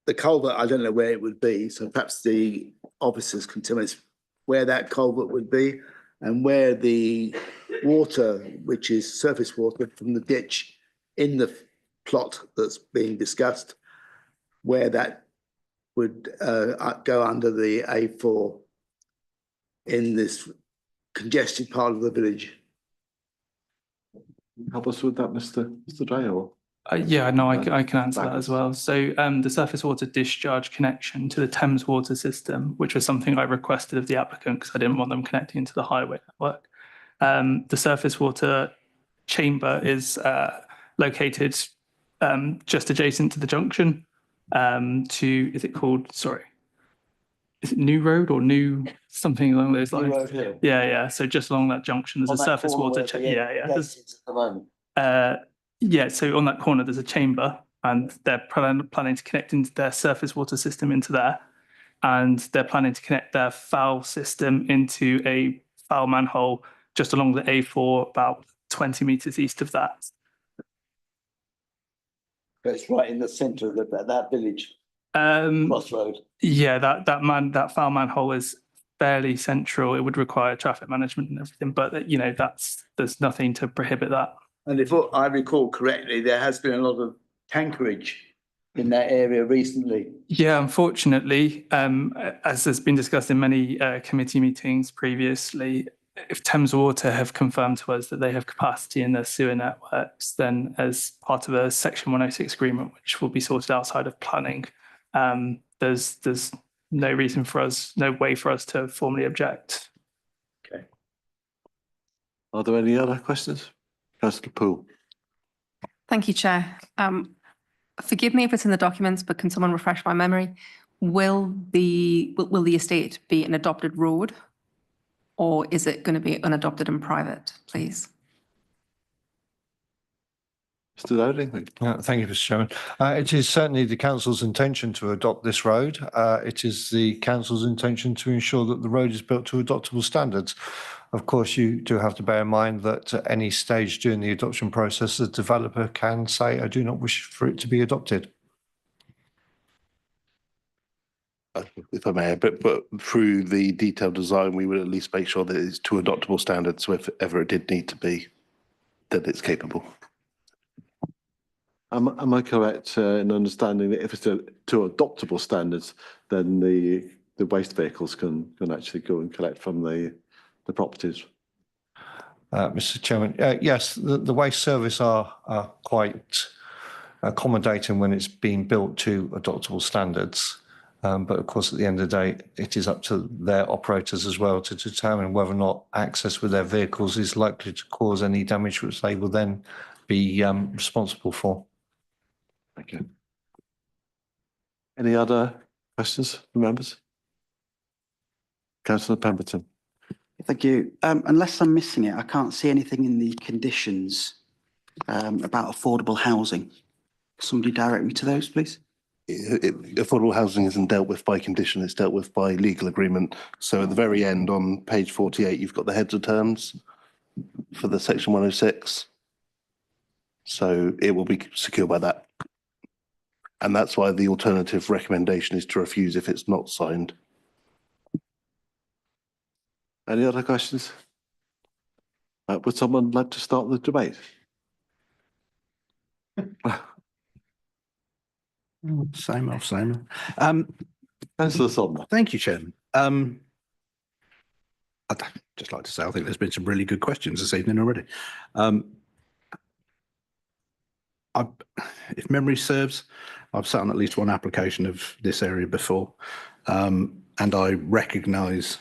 the culvert, I don't know where it would be, so perhaps the officers can tell us where that culvert would be and where the water, which is surface water from the ditch in the plot that's being discussed, where that would go under the A4 in this congested part of the village. Help us with that, Mr. Dale. Yeah, no, I can answer that as well. So the surface water discharge connection to the Thames water system, which was something I requested of the applicant because I didn't want them connecting into the highway network. The surface water chamber is located just adjacent to the junction is it New Road or New something along those lines? New Road Hill. Yeah. So just along that junction, there's a surface water. Yeah. So on that corner, there's a chamber, and they're planning to connect into their surface water system into there, and they're planning to connect their foul system into a foul manhole just along the A4, about 20 meters east of that. It's right in the centre of that village. Crossroad. Yeah, that foul manhole is fairly central. It would require traffic management and everything, but there's nothing to prohibit that. And if I recall correctly, there has been a lot of tankerage in that area recently. Yeah, unfortunately, as has been discussed in many committee meetings previously, if Thames Water have confirmed to us that they have capacity in their sewer networks, then as part of a Section 106 agreement, which will be sorted outside of planning, there's no reason for us, no way for us to formally object. Okay. Are there any other questions? Councillor Poole. Thank you, Chair. Forgive me if it's in the documents, but can someone refresh my memory? Will the estate be an adopted road, or is it going to be unadopted and private, please? Mr. Dowding. Thank you, Mr. Chairman. It is certainly the council's intention to adopt this road. It is the council's intention to ensure that the road is built to adoptable standards. Of course, you do have to bear in mind that at any stage during the adoption process, the developer can say, I do not wish for it to be adopted. If I may, but through the detailed design, we would at least make sure that it's to adoptable standards. So if ever it did need to be, that it's capable. Am I correct in understanding that if it's to adoptable standards, then the waste vehicles can actually go and collect from the properties? Mr. Chairman, yes, the waste service are quite accommodating when it's being built to adoptable standards. But of course, at the end of the day, it is up to their operators as well to determine whether or not access with their vehicles is likely to cause any damage, which they will then be responsible for. Thank you. Any other questions from members? Councillor Pemberton. Thank you. Unless I'm missing it, I can't see anything in the conditions about affordable housing. Somebody direct me to those, please. Affordable housing isn't dealt with by condition, it's dealt with by legal agreement. So at the very end on page 48, you've got the heads of terms for the Section 106. So it will be secured by that. And that's why the alternative recommendation is to refuse if it's not signed. Any other questions? Would someone like to start the debate? Same old, same old. Councillor Sodman. Thank you, Chairman. I'd just like to say I think there's been some really good questions this evening already. If memory serves, I've sat on at least one application of this area before, and I recognise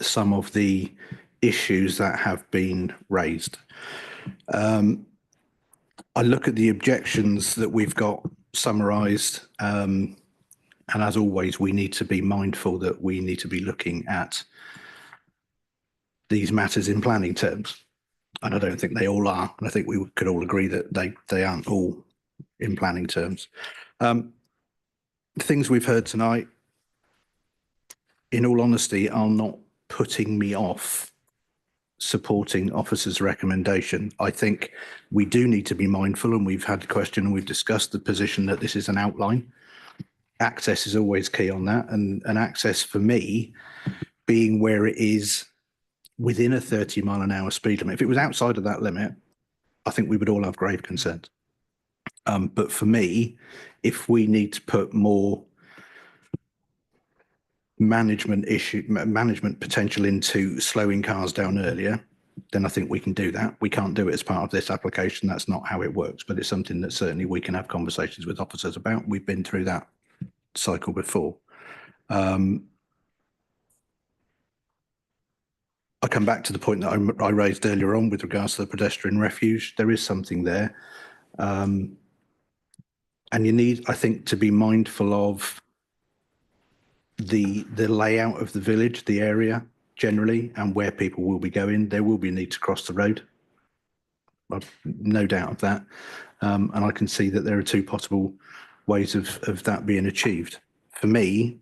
some of the issues that have been raised. I look at the objections that we've got summarised, and as always, we need to be mindful that we need to be looking at these matters in planning terms. And I don't think they all are. And I think we could all agree that they aren't all in planning terms. The things we've heard tonight, in all honesty, are not putting me off supporting officer's recommendation. I think we do need to be mindful, and we've had the question and we've discussed the position that this is an outline. Access is always key on that, and access for me being where it is within a 30-mile-an-hour speed limit. If it was outside of that limit, I think we would all have grave concerns. But for me, if we need to put more management potential into slowing cars down earlier, then I think we can do that. We can't do it as part of this application. That's not how it works, but it's something that certainly we can have conversations with officers about. We've been through that cycle before. I come back to the point that I raised earlier on with regards to the pedestrian refuge. There is something there. And you need, I think, to be mindful of the layout of the village, the area generally, and where people will be going. There will be a need to cross the road. I've no doubt of that. And I can see that there are two possible ways of that being achieved. For me,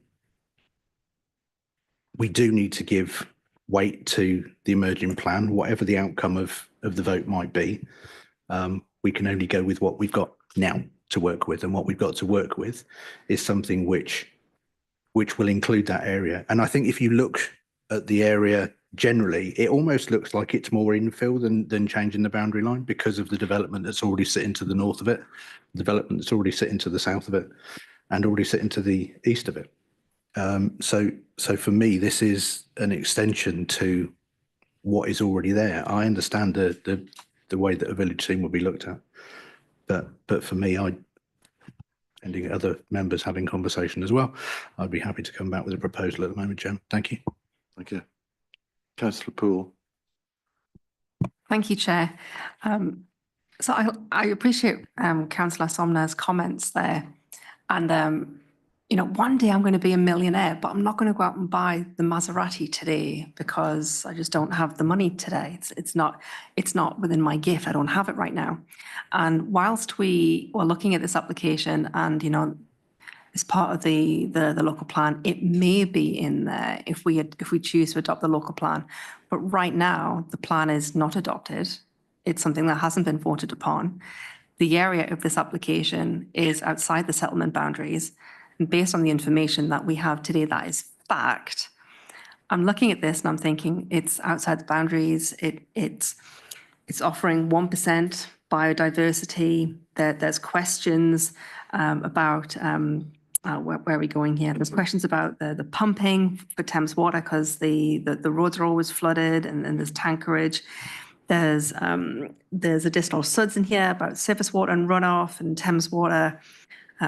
we do need to give weight to the emerging plan, whatever the outcome of the vote might be. We can only go with what we've got now to work with, and what we've got to work with is something which will include that area. And I think if you look at the area generally, it almost looks like it's more infill than changing the boundary line, because of the development that's already sitting to the north of it, development that's already sitting to the south of it, and already sitting to the east of it. So for me, this is an extension to what is already there. I understand the way that a village scheme will be looked at, but for me, pending other members having conversation as well, I'd be happy to come back with a proposal at the moment, Jem. Thank you. Thank you. Councillor Poole. Thank you, Chair. So I appreciate Councillor Somner's comments there. And, you know, one day I'm going to be a millionaire, but I'm not going to go out and buy the Maserati today because I just don't have the money today. It's not within my gift. I don't have it right now. And whilst we were looking at this application and, you know, as part of the local plan, it may be in there if we choose to adopt the local plan. But right now, the plan is not adopted. It's something that hasn't been voted upon. The area of this application is outside the settlement boundaries. And based on the information that we have today, that is fact. I'm looking at this and I'm thinking it's outside the boundaries. It's offering 1% biodiversity. There's questions about where are we going here? There's questions about the pumping for Thames Water because the roads are always flooded and there's tankerage. There's additional SUDs in here about surface water and runoff and Thames Water.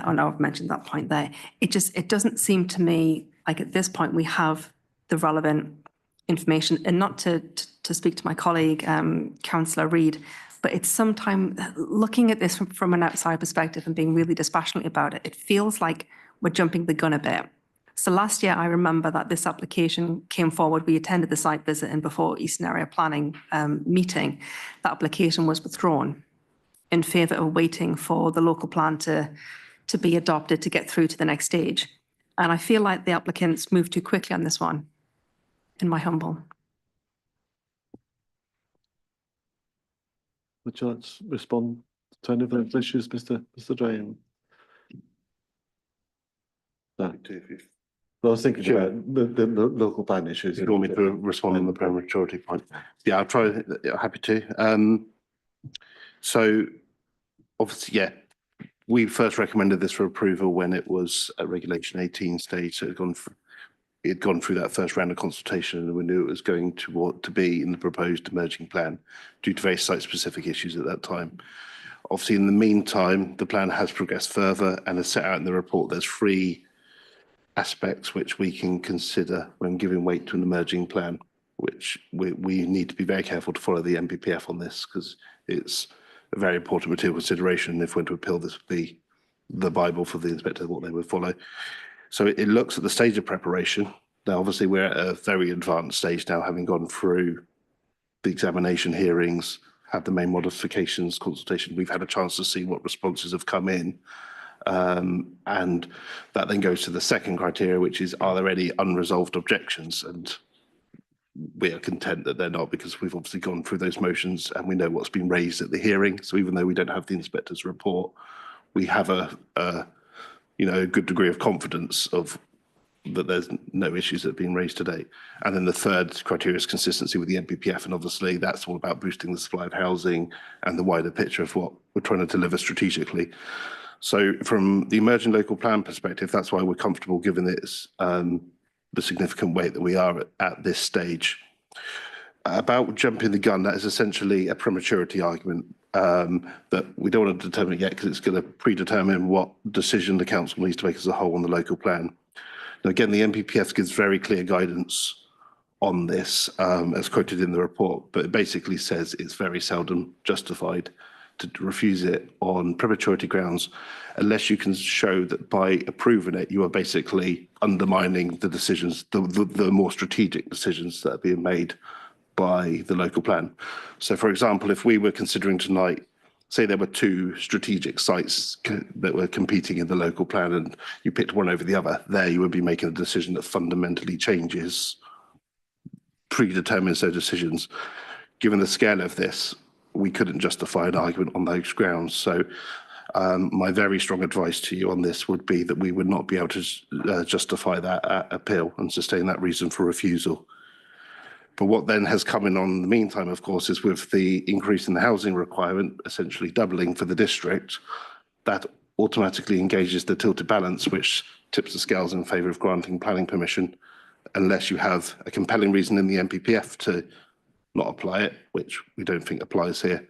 Oh no, I've mentioned that point there. It doesn't seem to me like at this point we have the relevant information, and not to speak to my colleague, Councillor Reid, but it's sometime looking at this from an outside perspective and being really dispassionate about it, it feels like we're jumping the gun a bit. So last year, I remember that this application came forward. We attended the site visit and before Eastern Area Planning meeting, that application was withdrawn in favour of waiting for the local plan to be adopted to get through to the next stage. And I feel like the applicants moved too quickly on this one, in my humble. Would you like to respond to any of those issues, Mr. Drahan? No. I was thinking about the local plan issues. You want me to respond on the prematurity point? Yeah, I'll try. Happy to. So, obviously, yeah, we first recommended this for approval when it was at Regulation 18 stage. So it had gone through that first round of consultation, and we knew it was going to be in the proposed emerging plan due to very site-specific issues at that time. Obviously, in the meantime, the plan has progressed further and as set out in the report, there's 3 aspects which we can consider when giving weight to an emerging plan, which we need to be very careful to follow the NPPF on this because it's a very important material consideration. If we're to appeal, this would be the Bible for the inspector, what they would follow. So it looks at the stage of preparation. Now, obviously, we're at a very advanced stage now, having gone through the examination hearings, had the main modifications consultation. We've had a chance to see what responses have come in. And that then goes to the second criteria, which is, are there any unresolved objections? And we are content that they're not, because we've obviously gone through those motions and we know what's been raised at the hearing. So even though we don't have the inspector's report, we have a good degree of confidence of that there's no issues that have been raised to date. And then the third criteria is consistency with the NPPF, and obviously that's all about boosting the supply of housing and the wider picture of what we're trying to deliver strategically. So from the emerging local plan perspective, that's why we're comfortable given it's the significant weight that we are at this stage. About jumping the gun, that is essentially a prematurity argument that we don't want to determine yet because it's going to predetermine what decision the council needs to make as a whole on the local plan. Now, again, the NPPF gives very clear guidance on this, as quoted in the report, but it basically says it's very seldom justified to refuse it on prematurity grounds unless you can show that by approving it, you are basically undermining the decisions, the more strategic decisions that are being made by the local plan. So, for example, if we were considering tonight, say there were 2 strategic sites that were competing in the local plan and you picked one over the other, there you would be making a decision that fundamentally changes, predetermines those decisions. Given the scale of this, we couldn't justify an argument on those grounds. So my very strong advice to you on this would be that we would not be able to justify that appeal and sustain that reason for refusal. But what then has come in the meantime, of course, is with the increase in the housing requirement, essentially doubling for the district, that automatically engages the tilted balance, which tips the scales in favour of granting planning permission, unless you have a compelling reason in the NPPF to not apply it, which we don't think applies here,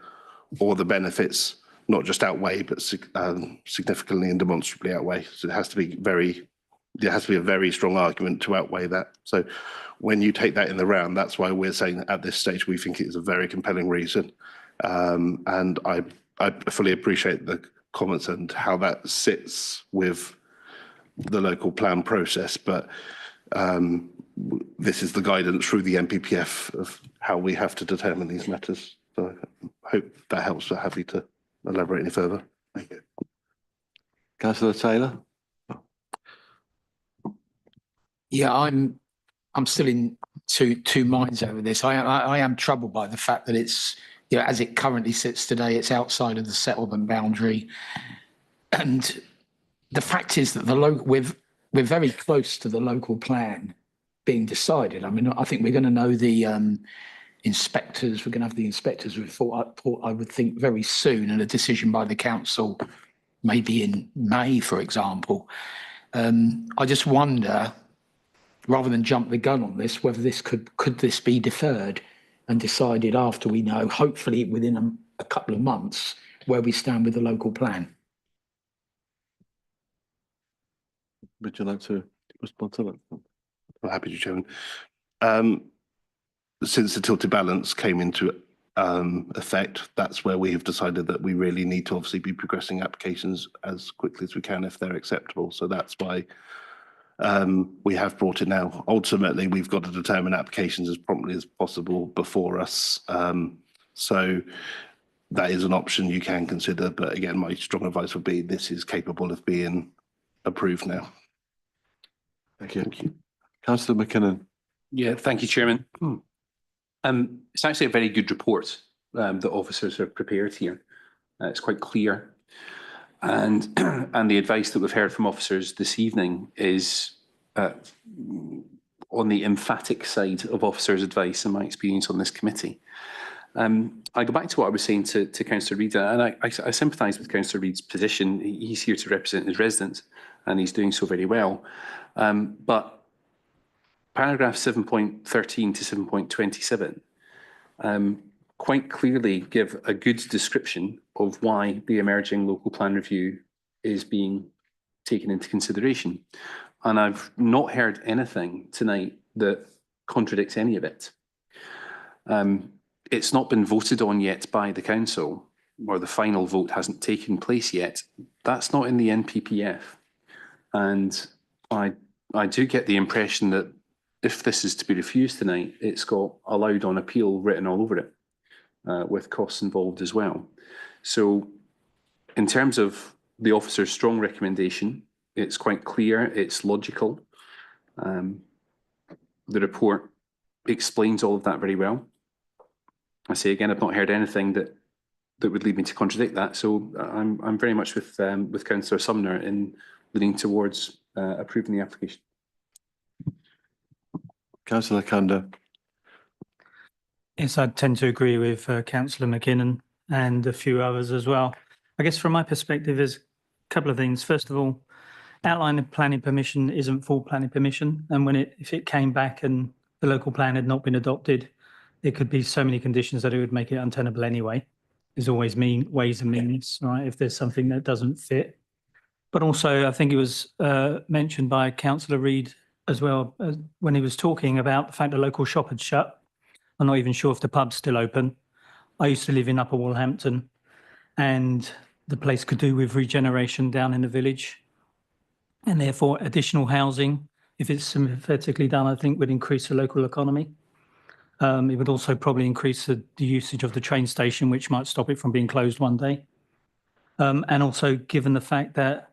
or the benefits not just outweigh, but significantly and demonstrably outweigh. So there has to be a very strong argument to outweigh that. So when you take that in the round, that's why we're saying that at this stage we think it is a very compelling reason. And I fully appreciate the comments and how that sits with the local plan process, but this is the guidance through the NPPF of how we have to determine these matters. So I hope that helps. We're happy to elaborate any further. Thank you. Councillor Taylor? Yeah, I'm still in two minds over this. I am troubled by the fact that it's, you know, as it currently sits today, it's outside of the settlement boundary. And the fact is that we're very close to the local plan being decided. I mean, I think we're going to know the inspectors, we're going to have the inspectors report, I would think, very soon, and a decision by the council maybe in May, for example. I just wonder, rather than jump the gun on this, whether this could this be deferred and decided after we know, hopefully within a couple of months, where we stand with the local plan. Would you like to respond to that? I'm happy to, Chairman. Since the tilted balance came into effect, that's where we have decided that we really need to obviously be progressing applications as quickly as we can if they're acceptable. So that's why we have brought it now. Ultimately, we've got to determine applications as promptly as possible before us. So that is an option you can consider. But again, my strong advice would be this is capable of being approved now. Thank you. Councillor McKinnon. Yeah, thank you, Chairman. It's actually a very good report that officers have prepared here. It's quite clear. And the advice that we've heard from officers this evening is on the emphatic side of officers' advice in my experience on this committee. I go back to what I was saying to Councillor Reid, and I sympathise with Councillor Reid's position. He's here to represent his residents, and he's doing so very well. But paragraph 7.13 to 7.27 quite clearly give a good description of why the emerging local plan review is being taken into consideration. And I've not heard anything tonight that contradicts any of it. It's not been voted on yet by the council, or the final vote hasn't taken place yet. That's not in the NPPF. And I do get the impression that if this is to be refused tonight, it's got allowed on appeal written all over it, with costs involved as well. So in terms of the officer's strong recommendation, it's quite clear, it's logical. The report explains all of that very well. I say again, I've not heard anything that would lead me to contradict that. So I'm very much with Councillor Sumner in leaning towards approving the application. Councillor Kanda. Yes, I tend to agree with Councillor McKinnon and a few others as well. I guess from my perspective, there's a couple of things. First of all, outline planning permission isn't full planning permission, and if it came back and the local plan had not been adopted, there could be so many conditions that it would make it untenable anyway. There's always ways and means, right, if there's something that doesn't fit. But also, I think it was mentioned by Councillor Reid as well when he was talking about the fact the local shop had shut. I'm not even sure if the pub's still open. I used to live in Upper Wolverhampton, and the place could do with regeneration down in the village, and therefore additional housing, if it's sympathetically done, I think would increase the local economy. It would also probably increase the usage of the train station, which might stop it from being closed one day. And also, given the fact that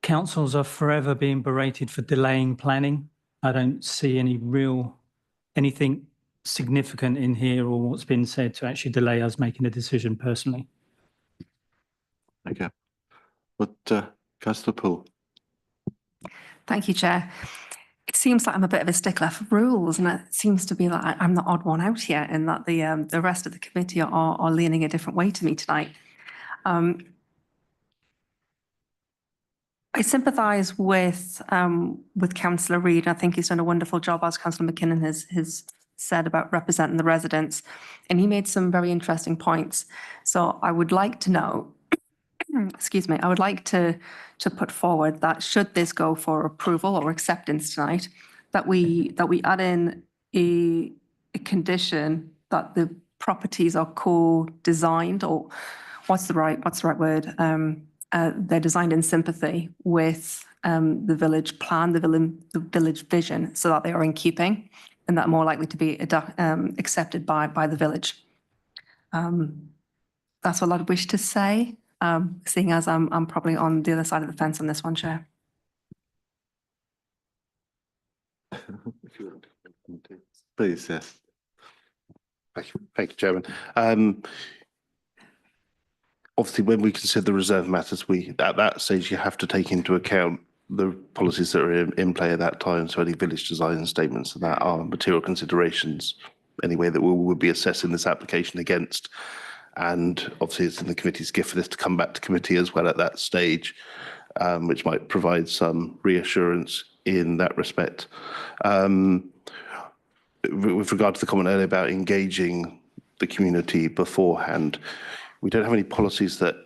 councils are forever being berated for delaying planning, I don't see anything significant in here or what's been said to actually delay us making a decision personally. Okay. But Councillor Poole. Thank you, Chair. It seems like I'm a bit of a stickler for rules, and it seems to be like I'm the odd one out here in that the rest of the committee are leaning a different way to me tonight. I sympathise with Councillor Reid. I think he's done a wonderful job, as Councillor McKinnon has said about representing the residents, and he made some very interesting points. So I would like to know, excuse me, I would like to put forward that should this go for approval or acceptance tonight, that we add in a condition that the properties are co-designed, or what's the right word? They're designed in sympathy with the village plan, the village vision, so that they are in keeping and that are more likely to be accepted by the village. That's all I'd wish to say, seeing as I'm probably on the other side of the fence on this one, Chair. Please, yes. Thank you, Chairman. Obviously, when we consider the reserve matters, at that stage you have to take into account the policies that are in play at that time. So any village design statements and that are material considerations anyway that we would be assessing this application against. And obviously, it's in the committee's gift for this to come back to committee as well at that stage, which might provide some reassurance in that respect. With regard to the comment earlier about engaging the community beforehand, we don't have any policies that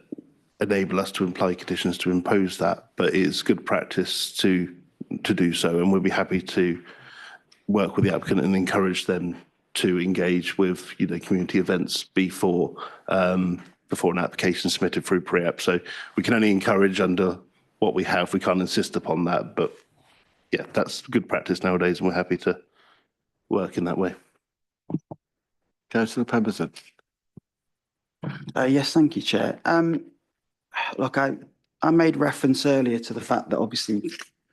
enable us to imply conditions to impose that, but it's good practice to do so, and we'll be happy to work with the applicant and encourage them to engage with community events before an application submitted through pre-app. So we can only encourage under what we have. We can't insist upon that, but yeah, that's good practice nowadays, and we're happy to work in that way. Councillor Pemberton. Yes, thank you, Chair. Look, I made reference earlier to the fact that obviously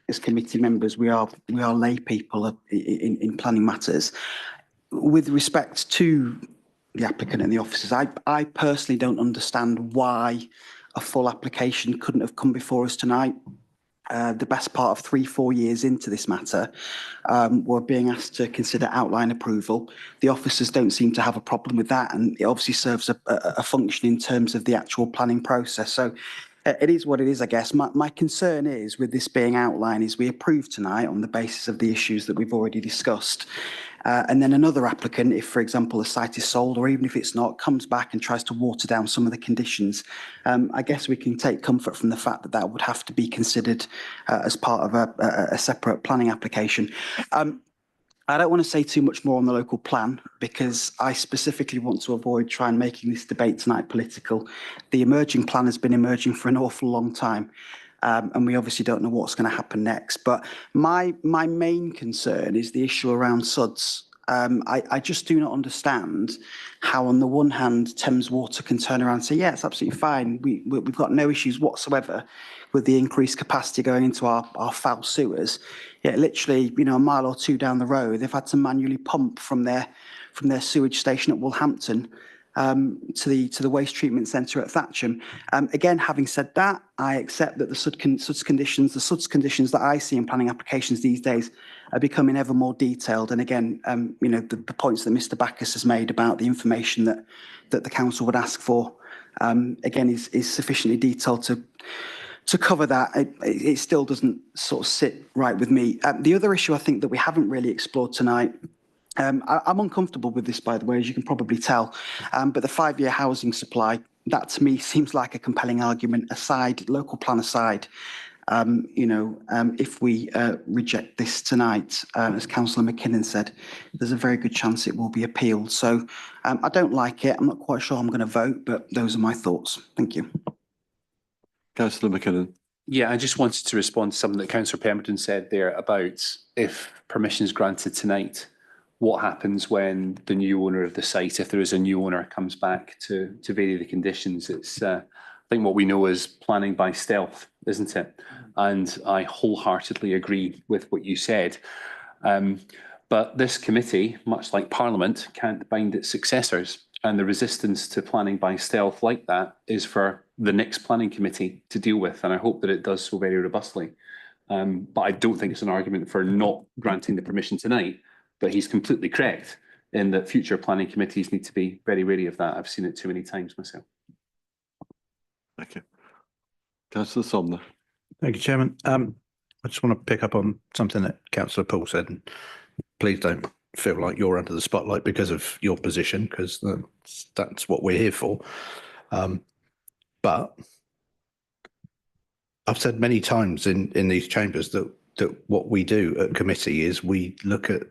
as committee members we are lay people in planning matters. With respect to the applicant and the officers, I personally don't understand why a full application couldn't have come before us tonight. The best part of 3-4 years into this matter, we're being asked to consider outline approval. The officers don't seem to have a problem with that, and it obviously serves a function in terms of the actual planning process. So it is what it is, I guess. My concern is, with this being outlined, is we approve tonight on the basis of the issues that we've already discussed. And then another applicant, if, for example, the site is sold, or even if it's not, comes back and tries to water down some of the conditions. I guess we can take comfort from the fact that that would have to be considered as part of a separate planning application. I don't want to say too much more on the local plan, because I specifically want to avoid trying making this debate tonight political. The emerging plan has been emerging for an awful long time. And we obviously don't know what's going to happen next. But my main concern is the issue around SUDS. I just do not understand how, on the one hand, Thames Water can turn around and say, yeah, it's absolutely fine. We've got no issues whatsoever with the increased capacity going into our foul sewers. Yet literally, a mile or two down the road, they've had to manually pump from their sewage station at Wolverhampton to the waste treatment centre at Thatcham. Again, having said that, I accept that the SUDS conditions that I see in planning applications these days are becoming ever more detailed. And again, the points that Mr. Backus has made about the information that the council would ask for, again, is sufficiently detailed to cover that. It still doesn't sort of sit right with me. The other issue I think that we haven't really explored tonight, I'm uncomfortable with this, by the way, as you can probably tell, but the 5-year housing supply, that to me seems like a compelling argument aside, local plan aside. If we reject this tonight, as Councillor McKinnon said, there's a very good chance it will be appealed. So I don't like it. I'm not quite sure I'm going to vote, but those are my thoughts. Thank you. Councillor McKinnon. Yeah, I just wanted to respond to something that Councillor Pemberton said there about if permission is granted tonight, what happens when the new owner of the site, if there is a new owner, comes back to vary the conditions. It's I think what we know is planning by stealth, isn't it? And I wholeheartedly agree with what you said. But this committee, much like Parliament, can't bind its successors. And the resistance to planning by stealth like that is for the next planning committee to deal with. And I hope that it does so very robustly. But I don't think it's an argument for not granting the permission tonight. But he's completely correct in that future planning committees need to be very wary of that. I've seen it too many times myself. Thank you. Councillor Somner. Thank you, Chairman. I just want to pick up on something that Councillor Paul said. And please don't feel like you're under the spotlight because of your position, because that's what we're here for. But I've said many times in these chambers that what we do at committee is we look at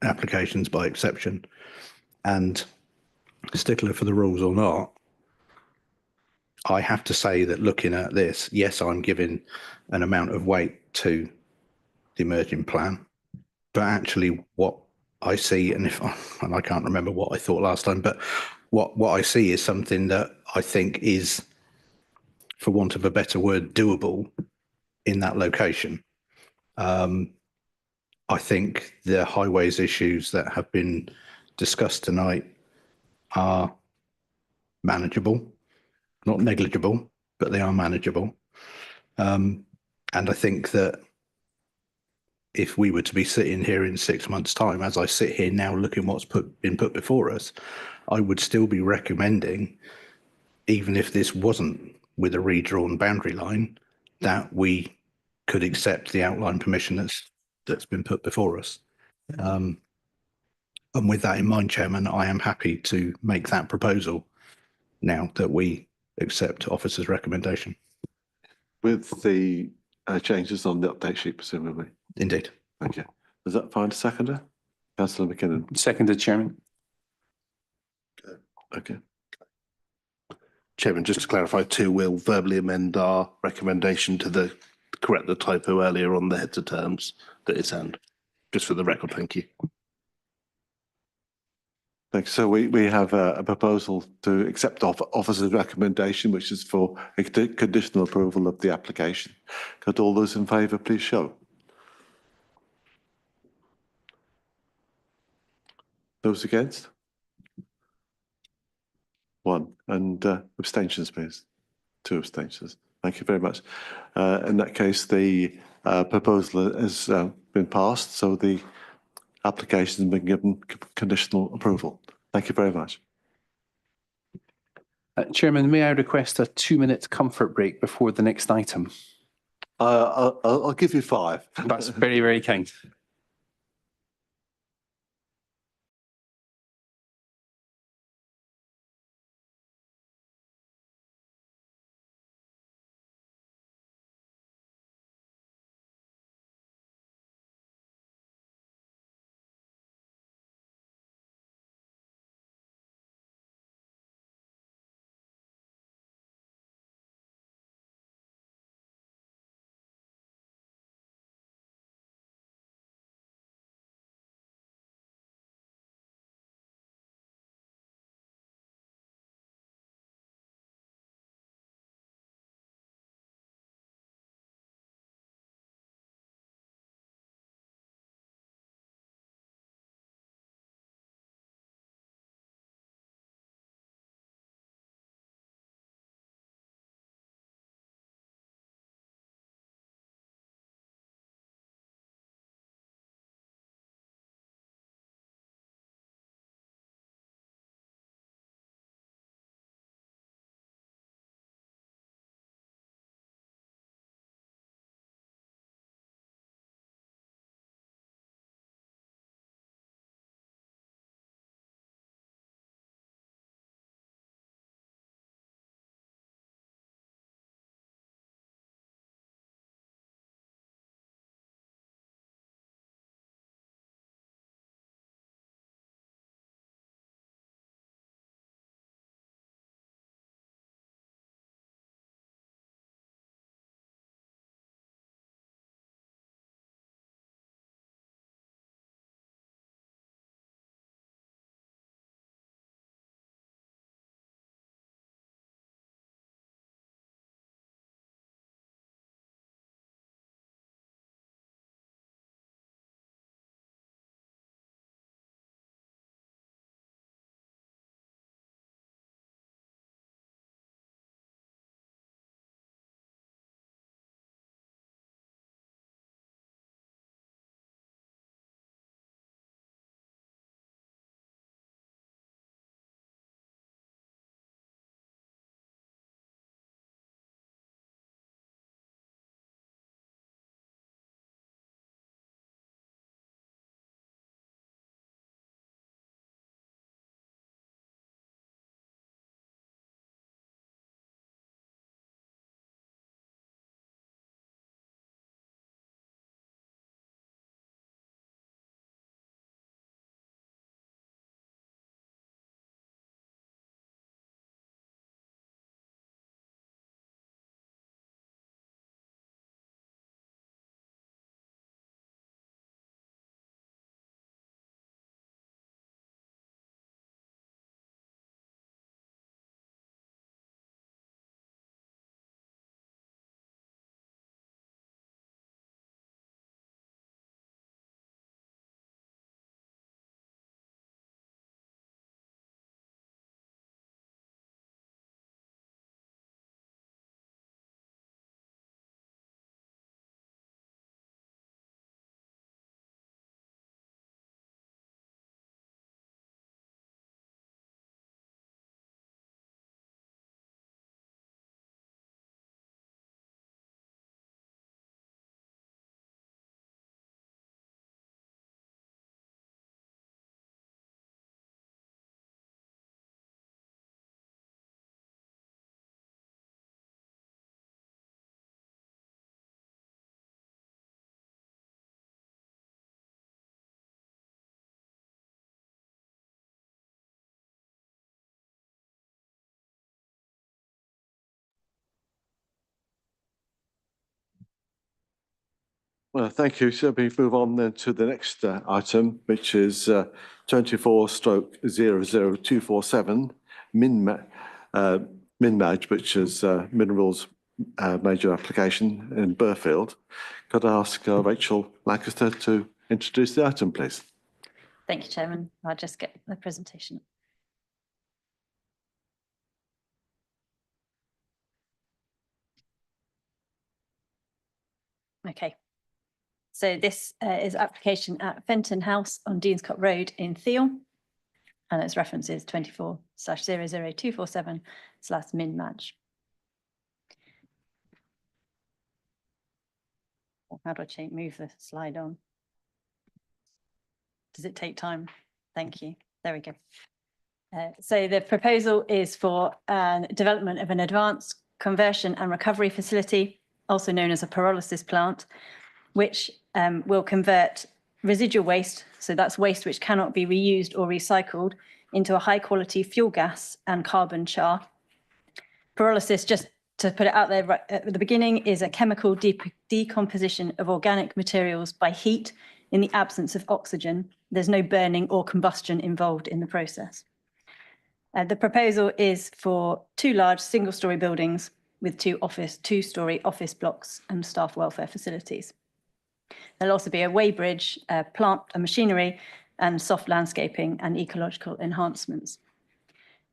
applications by exception, and stickler for the rules or not, I have to say that looking at this, yes, I'm giving an amount of weight to the emerging plan, but actually what I see, and I can't remember what I thought last time, but what I see is something that I think is, for want of a better word, doable in that location. I think the highways issues that have been discussed tonight are manageable, not negligible, but they are manageable. And I think that if we were to be sitting here in 6 months' time, as I sit here now looking what's been put before us, I would still be recommending, even if this wasn't with a redrawn boundary line, that we could accept the outline permission that's been put before us. And with that in mind, Chairman, I am happy to make that proposal now that we accept officer's recommendation. With the changes on the update sheet, presumably. Indeed. Thank you. Does that find a seconder? Councillor McKinnon. Seconded, Chairman. Okay. Chairman, just to clarify too, we'll verbally amend our recommendation to correct the typo earlier on the heads of terms that it's and. Just for the record, thank you. Thanks. So we have a proposal to accept officer's recommendation, which is for a conditional approval of the application. Could all those in favour please show? Those against? One. And abstentions, please. 2 abstentions. Thank you very much. In that case, the proposal has been passed, so the application has been given conditional approval. Thank you very much. Chairman, may I request a 2-minute comfort break before the next item? I'll give you 5. That's very, very kind. Well, thank you. So we move on then to the next item, which is 24/00247 Minmaj, which is minerals major application in Burfield. Could I ask Rachel Lancaster to introduce the item, please? Thank you, Chairman. I'll just get the presentation. Okay. So this is application at Fenton House on Deanscott Road in Theale. And its reference is 24/00247/Minmaj. How do I move the slide on? Does it take time? Thank you. There we go. So the proposal is for development of an advanced conversion and recovery facility, also known as a pyrolysis plant, which will convert residual waste, so that's waste which cannot be reused or recycled, into a high quality fuel gas and carbon char. Pyrolysis, just to put it out there right at the beginning, is a chemical decomposition of organic materials by heat in the absence of oxygen. There's no burning or combustion involved in the process. The proposal is for 2 large single-storey buildings with 2 two-storey office blocks and staff welfare facilities. There'll also be a weighbridge, plant and machinery, and soft landscaping and ecological enhancements.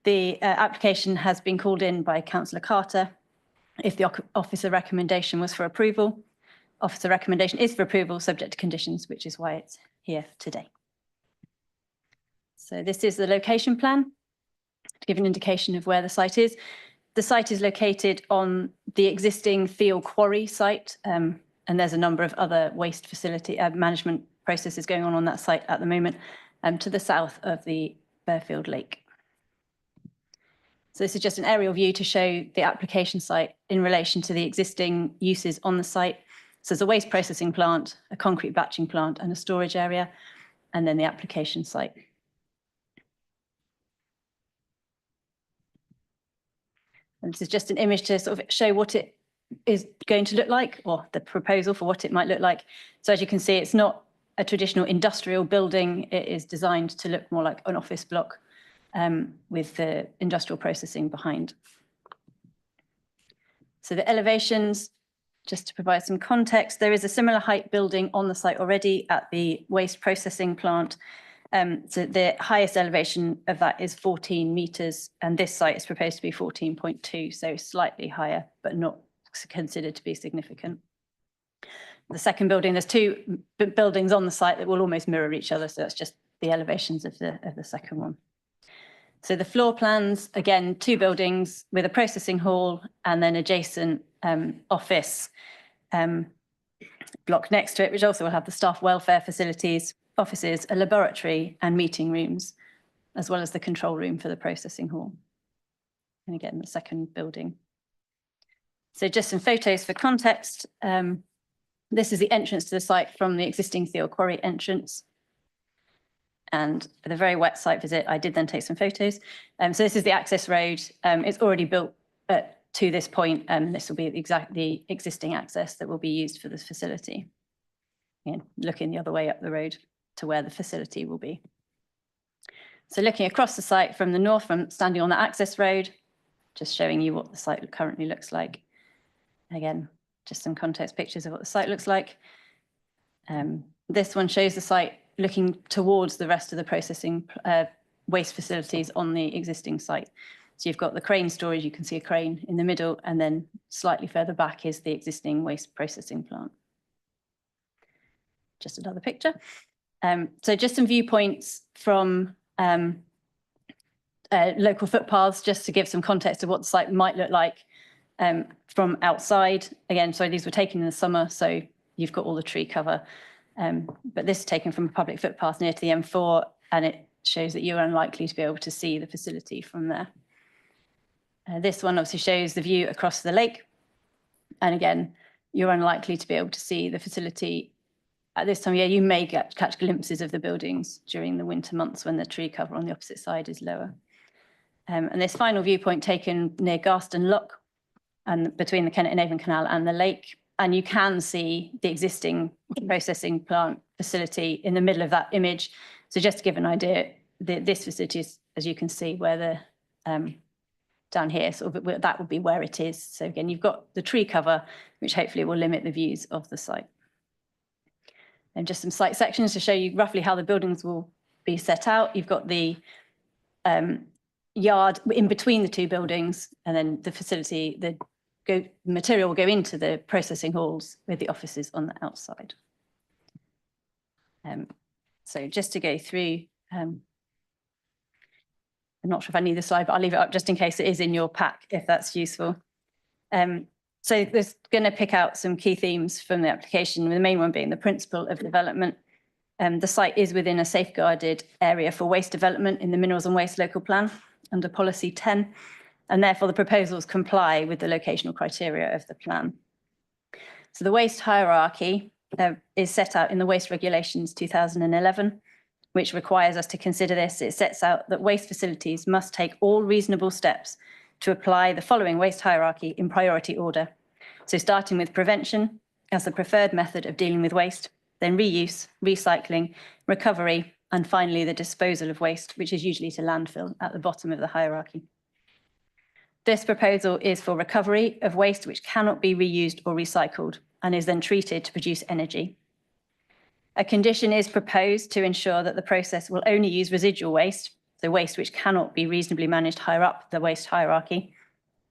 The application has been called in by Councillor Carter. If the officer recommendation was for approval, officer recommendation is for approval subject to conditions, which is why it's here today. So this is the location plan to give an indication of where the site is. The site is located on the existing Theale quarry site, and there's a number of other waste facility management processes going on that site at the moment, to the south of the Burfield Lake. So this is just an aerial view to show the application site in relation to the existing uses on the site. So there's a waste processing plant, a concrete batching plant, and a storage area, and then the application site. And this is just an image to sort of show what it is going to look like, or the proposal for what it might look like. So as you can see, it's not a traditional industrial building. It is designed to look more like an office block with the industrial processing behind. So the elevations, just to provide some context, there is a similar height building on the site already at the waste processing plant. So the highest elevation of that is 14 metres, and this site is proposed to be 14.2, so slightly higher, but not considered to be significant. The second building, there's 2 buildings on the site that will almost mirror each other, so that's just the elevations of the second one. So the floor plans, again, 2 buildings with a processing hall and then adjacent office block next to it, which also will have the staff welfare facilities, offices, a laboratory and meeting rooms, as well as the control room for the processing hall. And again, the second building. So just some photos for context. This is the entrance to the site from the existing Theale quarry entrance. And for the very wet site visit, I did then take some photos. So this is the access road. It's already built to this point, and this will be the existing access that will be used for this facility. Again, looking the other way up the road to where the facility will be. So looking across the site from the north, from standing on the access road, just showing you what the site currently looks like. Again, just some context pictures of what the site looks like. This one shows the site looking towards the rest of the processing waste facilities on the existing site. So you've got the crane storage, you can see a crane in the middle, and then slightly further back is the existing waste processing plant. Just another picture. So just some viewpoints from local footpaths, just to give some context of what the site might look like from outside. Again, sorry, these were taken in the summer, so you've got all the tree cover. But this is taken from a public footpath near to the M4, and it shows that you're unlikely to be able to see the facility from there. This one obviously shows the view across the lake. And again, you're unlikely to be able to see the facility at this time of year. You may catch glimpses of the buildings during the winter months when the tree cover on the opposite side is lower. And this final viewpoint taken near Garston Lock, and between the Kennet and Avon Canal and the lake. And you can see the existing processing plant facility in the middle of that image. So just to give an idea, this facility is, as you can see, where the down here, sort of that would be where it is. So again, you've got the tree cover, which hopefully will limit the views of the site. And just some site sections to show you roughly how the buildings will be set out. You've got the yard in between the two buildings, and then the facility, the material will go into the processing halls with the offices on the outside. So just to go through, I'm not sure if I need the slide, but I'll leave it up just in case it is in your pack, if that's useful. So there's going to pick out some key themes from the application, the main one being the principle of development. The site is within a safeguarded area for waste development in the Minerals and Waste Local Plan under Policy 10, and therefore the proposals comply with the locational criteria of the plan. So the waste hierarchy is set out in the Waste Regulations 2011, which requires us to consider this. It sets out that waste facilities must take all reasonable steps to apply the following waste hierarchy in priority order. So starting with prevention as the preferred method of dealing with waste, then reuse, recycling, recovery, and finally the disposal of waste, which is usually to landfill at the bottom of the hierarchy. This proposal is for recovery of waste which cannot be reused or recycled and is then treated to produce energy. A condition is proposed to ensure that the process will only use residual waste, so waste which cannot be reasonably managed higher up the waste hierarchy,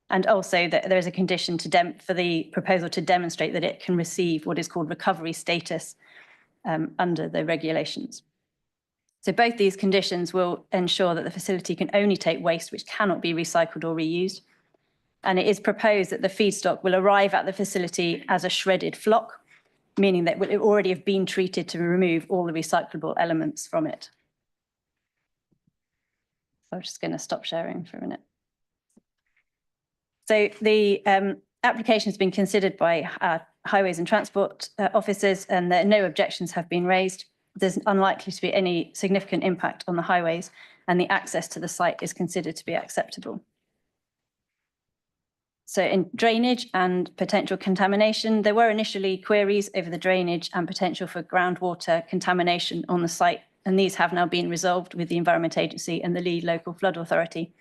and also that there is a condition for the proposal to demonstrate that it can receive what is called recovery status under the regulations. So both these conditions will ensure that the facility can only take waste which cannot be recycled or reused. And it is proposed that the feedstock will arrive at the facility as a shredded flock, meaning that it will already have been treated to remove all the recyclable elements from it. So I'm just going to stop sharing for a minute. So the application has been considered by highways and transport officers, and no objections have been raised. There's unlikely to be any significant impact on the highways, and the access to the site is considered to be acceptable. So in drainage and potential contamination, there were initially queries over the drainage and potential for groundwater contamination on the site, and these have now been resolved with the Environment Agency and the lead local flood authority.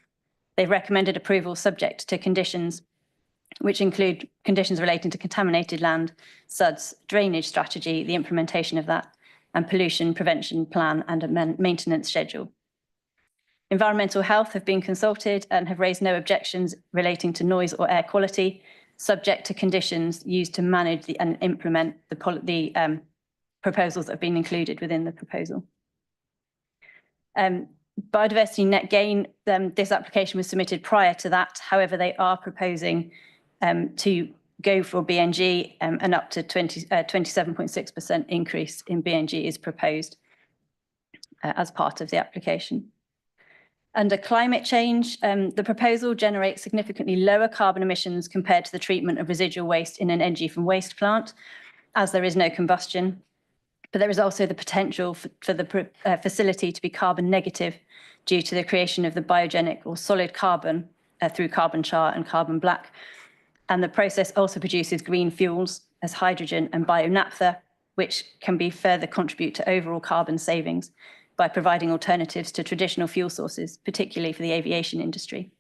They've recommended approval subject to conditions, which include conditions relating to contaminated land, SUDS, drainage strategy, the implementation of that, and pollution prevention plan and a maintenance schedule. Environmental health have been consulted and have raised no objections relating to noise or air quality, subject to conditions used to manage and implement the proposals that have been included within the proposal. Biodiversity net gain, this application was submitted prior to that. However, they are proposing to go for BNG and up to 27.6% increase in BNG is proposed as part of the application. Under climate change, the proposal generates significantly lower carbon emissions compared to the treatment of residual waste in an energy from waste plant, as there is no combustion. But there is also the potential for the facility to be carbon negative due to the creation of the biogenic or solid carbon through carbon char and carbon black. And the process also produces green fuels as hydrogen and bio-naphtha, which can be further contribute to overall carbon savings by providing alternatives to traditional fuel sources, particularly for the aviation industry.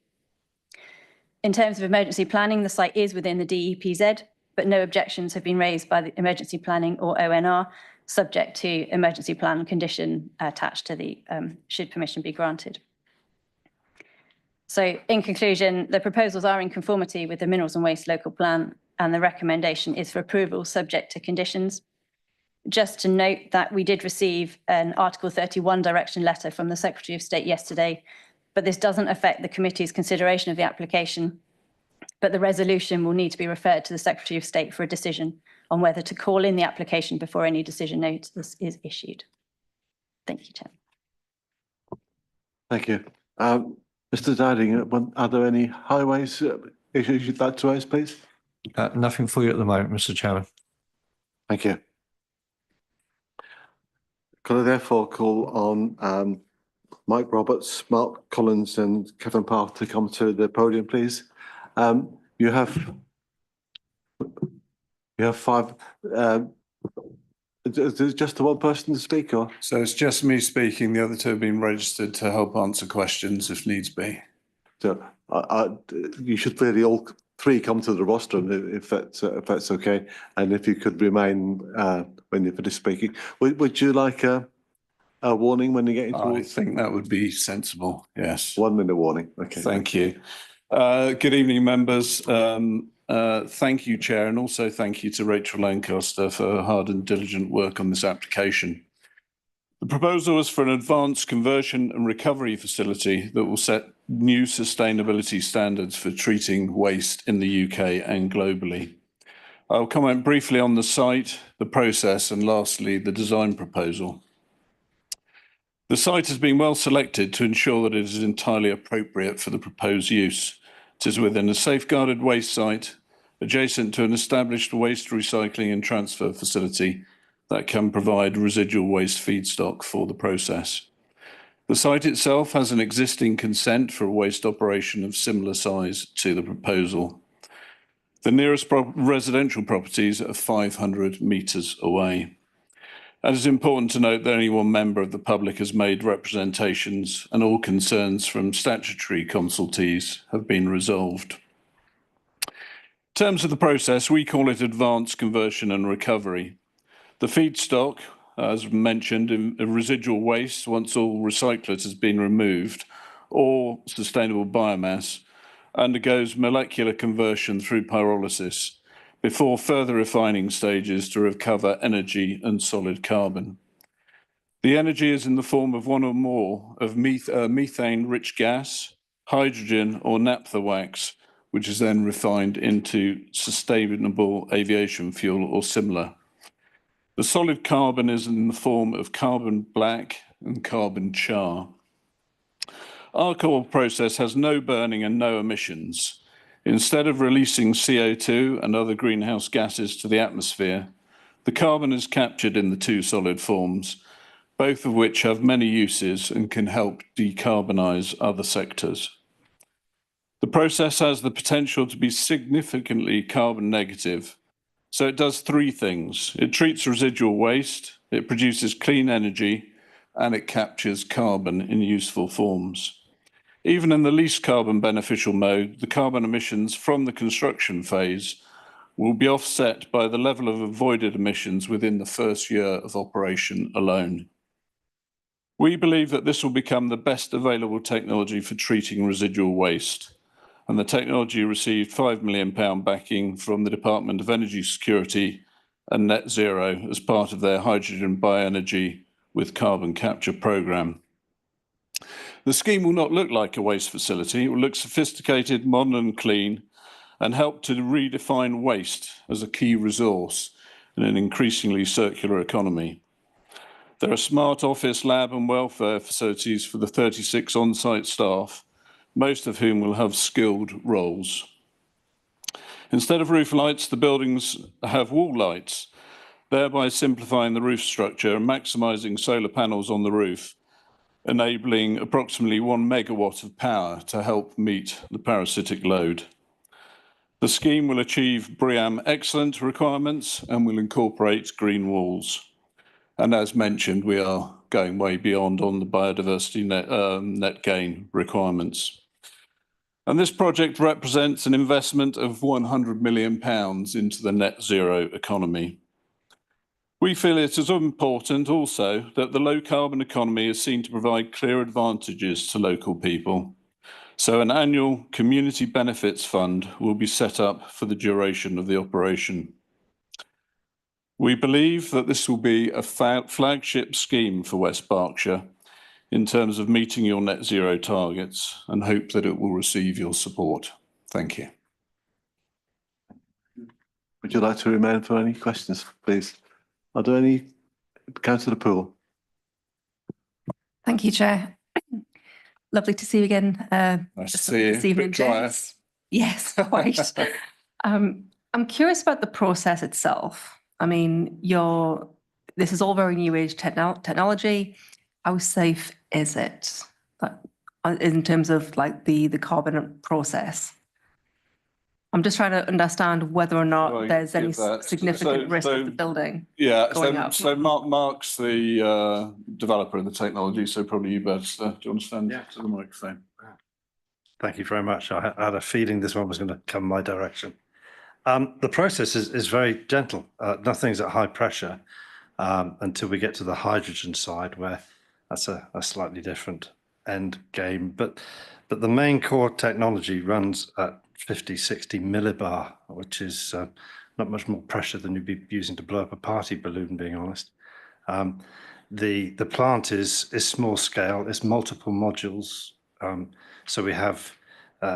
In terms of emergency planning, the site is within the DEPZ, but no objections have been raised by the emergency planning or ONR, subject to emergency plan condition attached to the should permission be granted. So in conclusion, the proposals are in conformity with the Minerals and Waste Local Plan, and the recommendation is for approval subject to conditions. Just to note that we did receive an Article 31 direction letter from the Secretary of State yesterday, but this doesn't affect the committee's consideration of the application, but the resolution will need to be referred to the Secretary of State for a decision on whether to call in the application before any decision notice is issued. Thank you, Chair. Thank you. Mr. Dowding, are there any highways issues you'd like to raise, please? Nothing for you at the moment, Mr. Chairman. Thank you. Could I therefore call on Mike Roberts, Mark Collins and Kevin Park to come to the podium, please? You have We have 5. Is there just the one person to speak, or? So it's just me speaking. The other two have been registered to help answer questions if needs be. So you should really all 3 come to the rostrum if that's okay, and if you could remain when you're finished speaking. Would you like a warning when you get into? I think that would be sensible. Yes. 1 minute warning. Okay. Thank you. Good evening, members. Thank you, Chair, and also thank you to Rachel Lancaster for her hard and diligent work on this application. The proposal was for an advanced conversion and recovery facility that will set new sustainability standards for treating waste in the UK and globally. I'll comment briefly on the site, the process, and lastly, the design proposal. The site has been well selected to ensure that it is entirely appropriate for the proposed use. It is within a safeguarded waste site, adjacent to an established waste recycling and transfer facility that can provide residual waste feedstock for the process. The site itself has an existing consent for a waste operation of similar size to the proposal. The nearest residential properties are 500 metres away. And it's important to note that only one member of the public has made representations and all concerns from statutory consultees have been resolved. In terms of the process, we call it advanced conversion and recovery. The feedstock, as mentioned, in residual waste, once all recyclate has been removed, or sustainable biomass, undergoes molecular conversion through pyrolysis before further refining stages to recover energy and solid carbon. The energy is in the form of one or more of methane-rich gas, hydrogen, or naphtha wax, which is then refined into sustainable aviation fuel or similar. The solid carbon is in the form of carbon black and carbon char. Our core process has no burning and no emissions. Instead of releasing CO2 and other greenhouse gases to the atmosphere, the carbon is captured in the 2 solid forms, both of which have many uses and can help decarbonise other sectors. The process has the potential to be significantly carbon negative. So it does 3 things. It treats residual waste, it produces clean energy, and it captures carbon in useful forms. Even in the least carbon beneficial mode, the carbon emissions from the construction phase will be offset by the level of avoided emissions within the first year of operation alone. We believe that this will become the best available technology for treating residual waste, and the technology received £5 million backing from the Department of Energy Security and Net Zero as part of their hydrogen bioenergy with carbon capture programme. The scheme will not look like a waste facility. It will look sophisticated, modern and clean, and help to redefine waste as a key resource in an increasingly circular economy. There are smart office, lab and welfare facilities for the 36 on-site staff, most of whom will have skilled roles. Instead of roof lights, the buildings have wall lights, thereby simplifying the roof structure and maximising solar panels on the roof, enabling approximately 1 megawatt of power to help meet the parasitic load. The scheme will achieve BREEAM Excellent requirements and will incorporate green walls. And as mentioned, we are going way beyond on the biodiversity net gain requirements. And this project represents an investment of £100 million into the net zero economy. We feel it is important also that the low carbon economy is seen to provide clear advantages to local people. So an annual community benefits fund will be set up for the duration of the operation. We believe that this will be a flagship scheme for West Berkshire in terms of meeting your net zero targets and hope that it will receive your support. Thank you. Would you like to remain for any questions, please? Are there any? Councillor Poole. Thank you, Chair. Lovely to see you again. Nice to see you. This evening, Bit drier. Yes, quite. I'm curious about the process itself. I mean, this is all very new age technology. How safe is it in terms of like the carbon process? I'm just trying to understand whether or not Right, there's any get that. significant risk of the So- building. Yeah, going so, up. so Mark's the developer of the technology, so probably you best, do you understand to the microphone? Thank you very much. I had a feeling this one was going to come my direction. The process is very gentle. Nothing's at high pressure until we get to the hydrogen side, where that's a slightly different end game. But the main core technology runs at 50, 60 millibar, which is not much more pressure than you'd be using to blow up a party balloon, being honest. The plant is small scale, it's multiple modules. So we have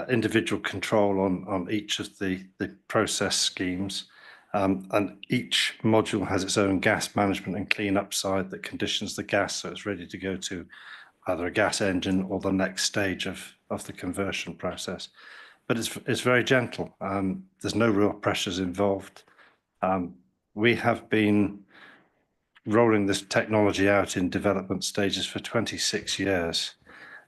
individual control on each of the process schemes. And each module has its own gas management and clean-up side that conditions the gas so it's ready to go to either a gas engine or the next stage of the conversion process. But it's very gentle. There's no real pressures involved. We have been rolling this technology out in development stages for 26 years.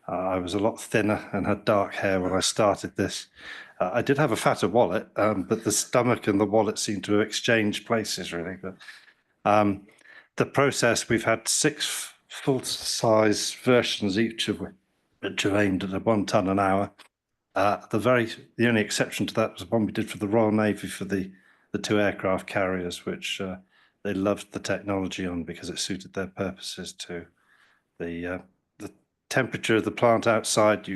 I was a lot thinner and had dark hair when I started this. I did have a fatter wallet, but the stomach and the wallet seem to have exchanged places, really. But the process, we've had 6 full-size versions, each of which are aimed at 1 ton an hour. The only exception to that was one we did for the Royal Navy for the 2 aircraft carriers, which they loved the technology on because it suited their purposes too. The temperature of the plant outside,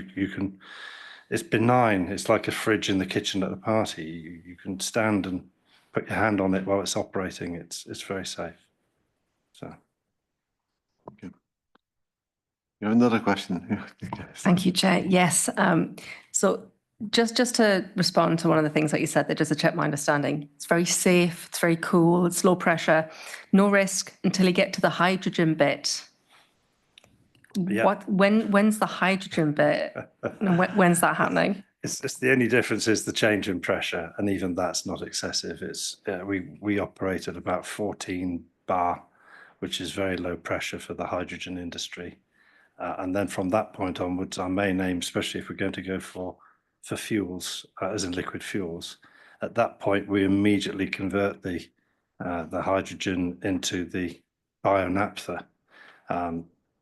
it's benign. It's like a fridge in the kitchen at a party. You can stand and put your hand on it while it's operating. It's very safe. So. Okay. You have another question? Thank you, Chair. Yes. So just to respond to one of the things that you said, that just to check my understanding, it's very safe, it's very cool, it's low pressure, no risk until you get to the hydrogen bit. Yeah. When's the hydrogen bit? And when's that happening? It's the only difference is the change in pressure, and even that's not excessive. It's we operate at about 14 bar, which is very low pressure for the hydrogen industry. And then from that point onwards, our main aim, especially if we're going to go for fuels, as in liquid fuels, at that point we immediately convert the hydrogen into the bio-naphtha.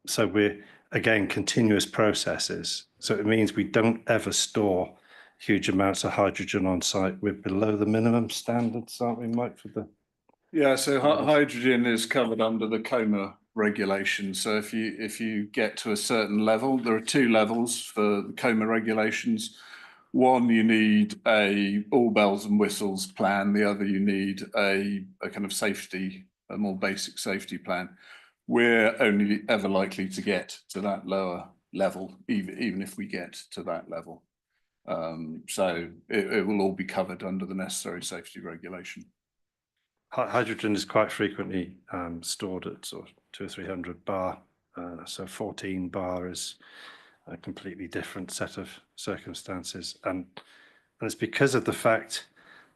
So we're, again, continuous processes. So it means we don't ever store huge amounts of hydrogen on site. We're below the minimum standards, aren't we, Mike, for the... Yeah, so hydrogen is covered under the COMA regulation. So if you get to a certain level, there are 2 levels for the COMA regulations. One, you need a all bells and whistles plan. The other, you need a kind of safety, a more basic safety plan. We're only ever likely to get to that lower level, even if we get to that level. So it will all be covered under the necessary safety regulation. Hydrogen is quite frequently stored at sort of 200 or 300 bar. So 14 bar is a completely different set of circumstances. And it's because of the fact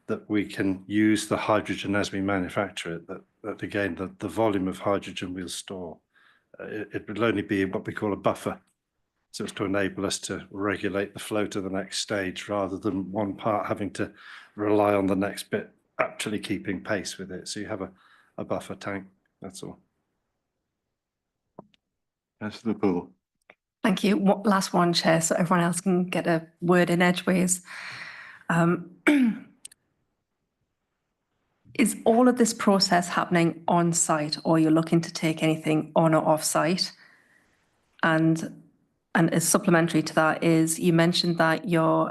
that we can use the hydrogen as we manufacture it, that again, the volume of hydrogen we'll store, it will only be what we call a buffer. So it's to enable us to regulate the flow to the next stage rather than one part having to rely on the next bit actually keeping pace with it. So you have a buffer tank, that's all. That's the pool. Thank you. Last one, Chair, so everyone else can get a word in edgeways. Is all of this process happening on site, or you're looking to take anything on or off site? And as supplementary to that is, you mentioned that you're,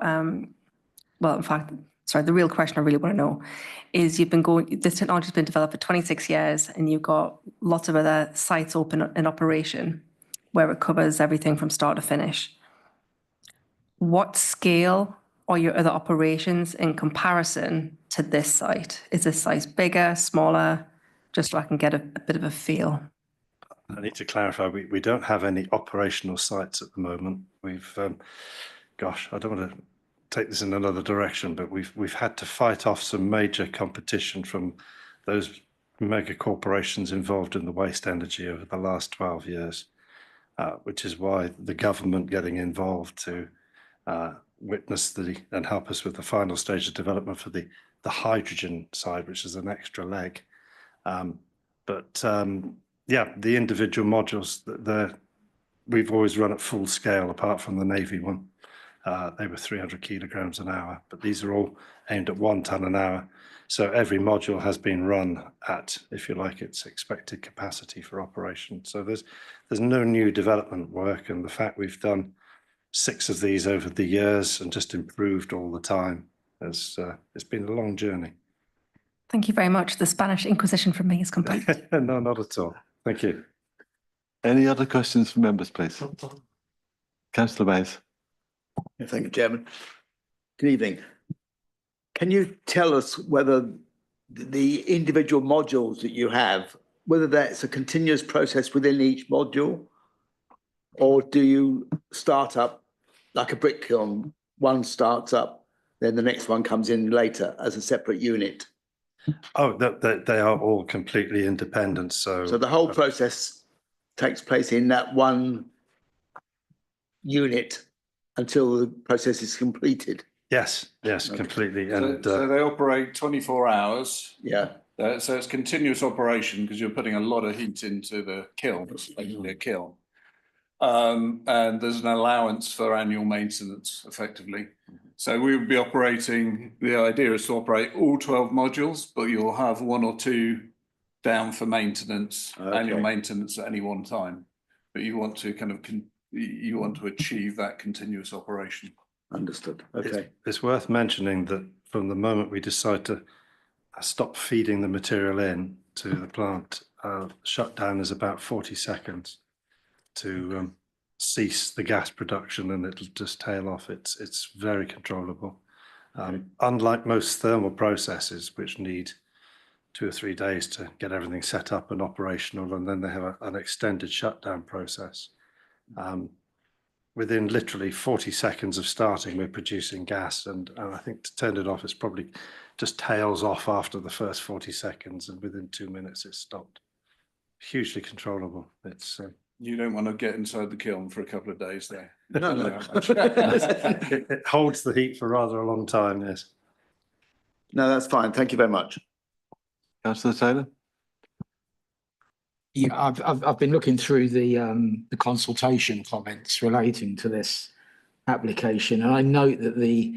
well, in fact, sorry, the real question I really want to know is this technology has been developed for 26 years and you've got lots of other sites open in operation where it covers everything from start to finish. What scale are your other operations in comparison to this site? Is this site bigger, smaller? Just so I can get a bit of a feel. I need to clarify, we don't have any operational sites at the moment. We've, gosh, I don't want to take this in another direction, but we've had to fight off some major competition from those mega corporations involved in the waste energy over the last 12 years, which is why the government getting involved to witness and help us with the final stage of development for the hydrogen side, which is an extra leg. Yeah, the individual modules, we've always run at full scale, apart from the Navy one. They were 300 kilograms an hour, but these are all aimed at 1 ton an hour. So every module has been run at, if you like, its expected capacity for operation. So there's no new development work, and the fact we've done 6 of these over the years and just improved all the time it's been a long journey. Thank you very much. The Spanish Inquisition from me is complete. No, not at all. Thank you. Any other questions from members, please? Councillor Mays. Thank you, Chairman. Good evening. Can you tell us whether the individual modules that you have, whether that's a continuous process within each module, or do you start up like a brick kiln? One starts up, then the next one comes in later as a separate unit. Oh, they are all completely independent. So the whole process takes place in that one unit until the process is completed. Yes, completely. And So they operate 24 hours. Yeah. So it's continuous operation because you're putting a lot of heat into the kiln. It's basically a kiln. And there's an allowance for annual maintenance, effectively. So we would be operating, the idea is to operate all 12 modules, but you'll have 1 or 2 down for maintenance, annual maintenance at any one time. But you want to you want to achieve that continuous operation. Understood. Okay. It's worth mentioning that from the moment we decide to stop feeding the material in to the plant, shutdown is about 40 seconds to cease the gas production, and it'll just tail off. It's very controllable. Unlike most thermal processes, which need 2 or 3 days to get everything set up and operational, and then they have an extended shutdown process. Within literally 40 seconds of starting, we're producing gas, and I think to turn it off, it's probably just tails off after the first 40 seconds, and within 2 minutes it's stopped. Hugely controllable. It's You don't want to get inside the kiln for a couple of days there. No. it holds the heat for rather a long time. Yes. No, that's fine. Thank you very much. Councillor Taylor. Yeah, I've been looking through the consultation comments relating to this application, and I note that the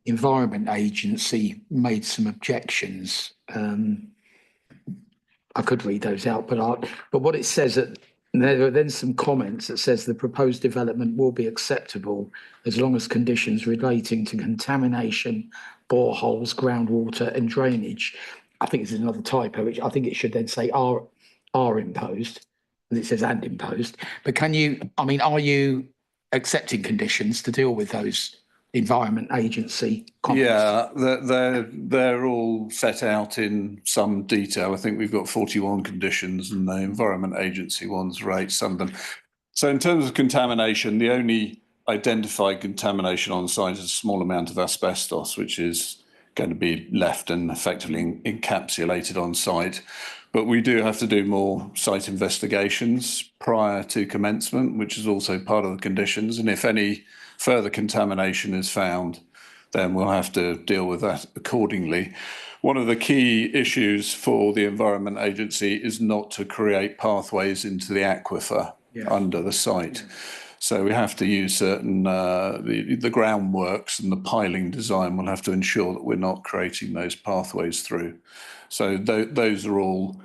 Environment Agency made some objections. I could read those out, but what it says that there are then some comments that says the proposed development will be acceptable as long as conditions relating to contamination, boreholes, groundwater, and drainage. I think it's another typo, which I think it should then say are imposed, and it says and imposed. But are you accepting conditions to deal with those Environment Agency comments? Yeah, they're all set out in some detail. I think we've got 41 conditions, and the Environment Agency ones rate some of them. So in terms of contamination, the only identified contamination on site is a small amount of asbestos, which is going to be left and effectively encapsulated on site. But we do have to do more site investigations prior to commencement, which is also part of the conditions. And if any further contamination is found, then we'll have to deal with that accordingly. One of the key issues for the Environment Agency is not to create pathways into the aquifer under the site. So we have to use certain, the groundworks and the piling design will have to ensure that we're not creating those pathways through. So those are all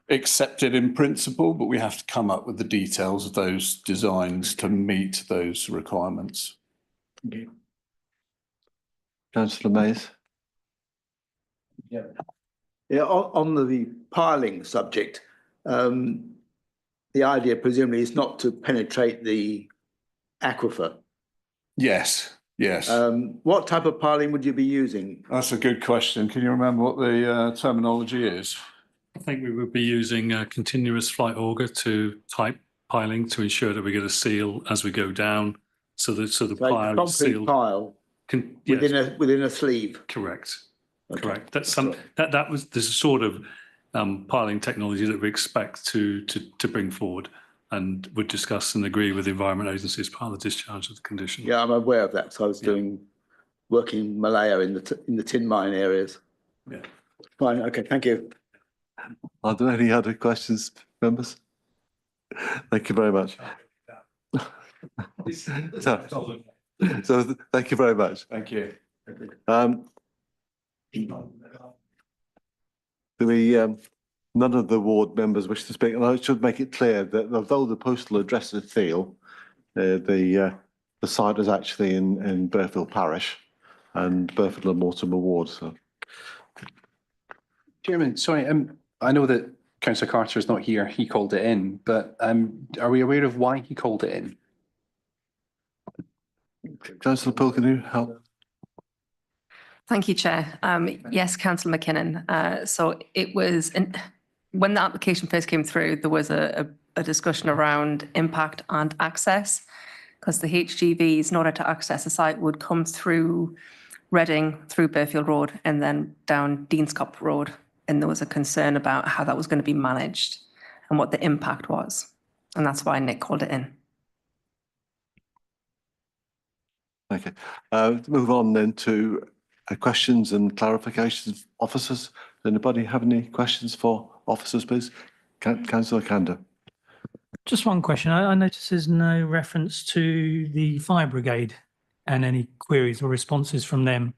accepted in principle, but we have to come up with the details of those designs to meet those requirements. Okay. Councillor Mays. Yeah, on the piling subject, the idea presumably is not to penetrate the aquifer. Yes. What type of piling would you be using? That's a good question. Can you remember what the terminology is? I think we would be using a continuous flight auger to type piling to ensure that we get a seal as we go down, so the pile is sealed. Pile within a sleeve. Correct. Okay. Correct. There's a sort of piling technology that we expect to bring forward. and would discuss and agree with the Environment Agency as part of the discharge of the condition. Yeah, I'm aware of that. So I was working Malaya in the tin mine areas. Yeah. Fine. Okay. Thank you. Are there any other questions, members? Thank you very much. So thank you very much. Thank you. None of the ward members wish to speak, and I should make it clear that although the postal address is Thiel, the site is actually in Burfield Parish and Burfield and Mortimer Ward. So, Chairman, sorry, I know that Councillor Carter is not here. He called it in, but are we aware of why he called it in? Councillor Poole, can you help? Thank you, Chair. Yes, Councillor McKinnon. So it was, when the application first came through, there was a discussion around impact and access, because the HGVs, in order to access the site, would come through Reading, through Burfield Road, and then down Deanscop Road. And there was a concern about how that was going to be managed and what the impact was. And that's why Nick called it in. Okay. Move on then to questions and clarifications. Officers, does anybody have any questions for officers, please? Councillor Kander. Just one question. I notice there's no reference to the fire brigade and any queries or responses from them.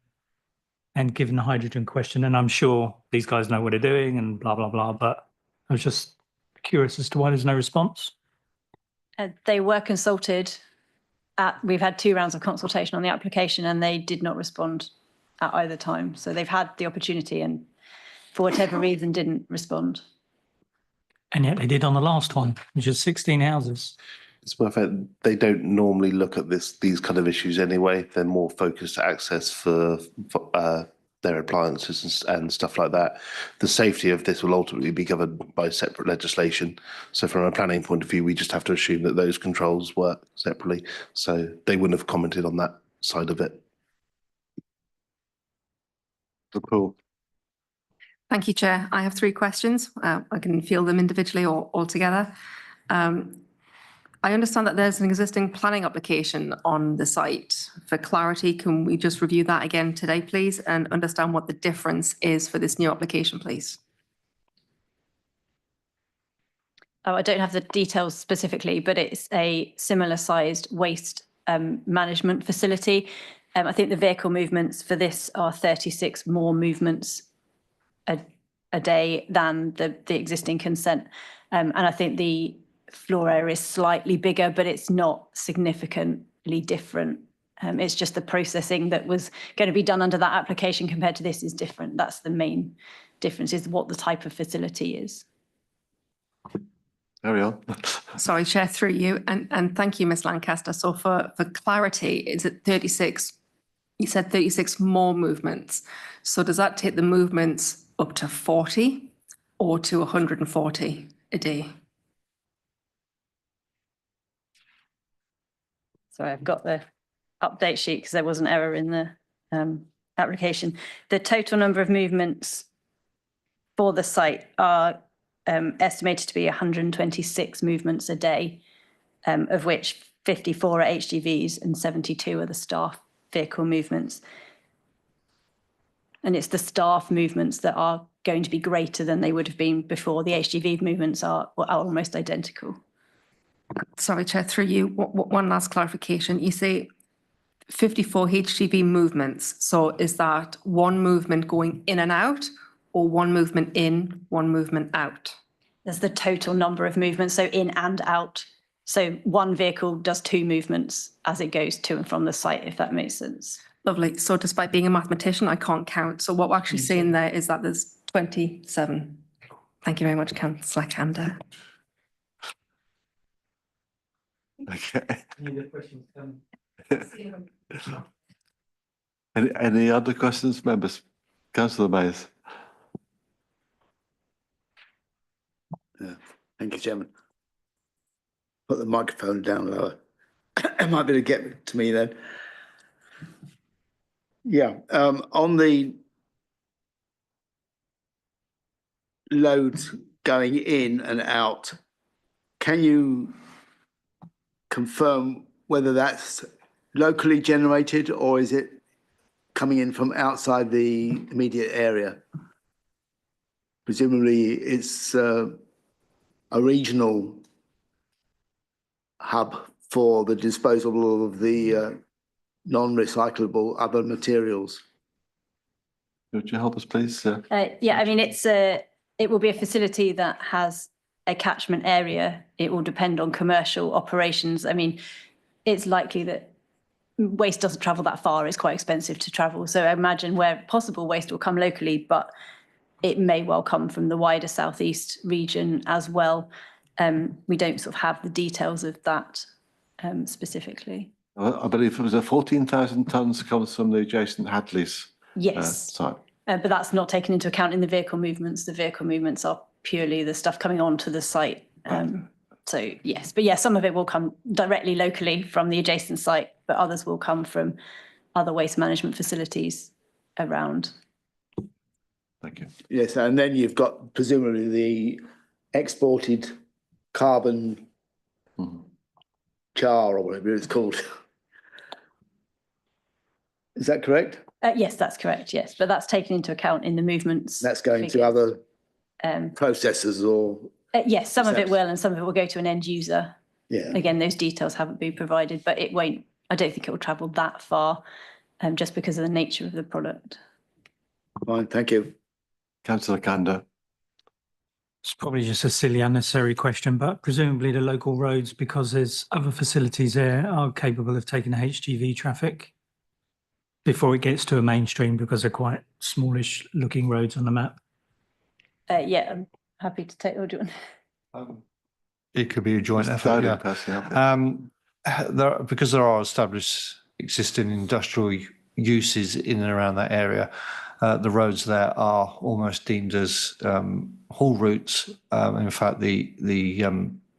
And given the hydrogen question, and I'm sure these guys know what they're doing and blah, blah, blah, but I was just curious as to why there's no response. They were consulted we've had 2 rounds of consultation on the application and they did not respond at either time. So they've had the opportunity and for whatever reason didn't respond. And yet they did on the last one, which is 16 houses. It's worth it. They don't normally look at these kind of issues anyway. They're more focused access for their appliances and stuff like that. The safety of this will ultimately be governed by separate legislation. So from a planning point of view, we just have to assume that those controls work separately. So they wouldn't have commented on that side of it. Cool. Thank you, Chair. I have 3 questions. I can field them individually or all together. I understand that there's an existing planning application on the site. For clarity, can we just review that again today, please, and understand what the difference is for this new application, please? Oh, I don't have the details specifically, but it's a similar sized waste management facility. I think the vehicle movements for this are 36 more movements a day than the existing consent. And I think the floor area is slightly bigger, but it's not significantly different. It's just the processing that was going to be done under that application compared to this is different. That's the main difference, is what the type of facility is. Carry on. Sorry, Chair, through you. And thank you, Ms Lancaster. So for clarity, is it 36? You said 36 more movements. So does that take the movements up to 40 or to 140 a day? Sorry, I've got the update sheet because there was an error in the application. The total number of movements for the site are estimated to be 126 movements a day, of which 54 are HGVs and 72 are the staff vehicle movements. And it's the staff movements that are going to be greater than they would have been before. The HGV movements are almost identical. Sorry, Chair, through you. One last clarification. You say 54 HGV movements. So is that one movement going in and out or one movement in, one movement out? There's the total number of movements, so in and out. So one vehicle does 2 movements as it goes to and from the site, if that makes sense. Lovely. So despite being a mathematician, I can't count. So what we're actually saying there is that there's 27. Thank you very much, Councillor Kander. Okay. Any other questions, members? Councillor Mayes. Yeah. Thank you, Chairman. Put the microphone down lower. It might be to get to me then. Yeah, on the loads going in and out can you confirm whether that's locally generated or is it coming in from outside the immediate area? Presumably it's a regional hub for the disposal of the non-recyclable other materials. Would you help us, please? Yeah, I mean, it will be a facility that has a catchment area. It will depend on commercial operations. I mean, it's likely that waste doesn't travel that far. It's quite expensive to travel. So I imagine where possible, waste will come locally, but it may well come from the wider southeast region as well. We don't sort of have the details of that specifically. I believe it was 14,000 tonnes comes from the adjacent Hadleys Yes. site. But that's not taken into account in the vehicle movements. The vehicle movements are purely the stuff coming onto the site. So yes, but yeah, some of it will come directly locally from the adjacent site, but others will come from other waste management facilities around. Thank you. Yes, and then you've got presumably the exported carbon char or whatever it's called. Is that correct? Yes, that's correct. Yes, but that's taken into account in the movements. That's going figures. to other processors or? Yes, some of it will, and some of it will go to an end user. Yeah. Again, those details haven't been provided, but it won't. I don't think it will travel that far, just because of the nature of the product. Fine, thank you. Councillor Kanda. It's probably just a silly, unnecessary question, but presumably the local roads, because there's other facilities there, are capable of taking HGV traffic before it gets to a mainstream, because they're quite smallish looking roads on the map. Yeah, I'm happy to take. Or do you want? It could be a joint effort. Because there are established existing industrial uses in and around that area. The roads there are almost deemed as haul routes. In fact, the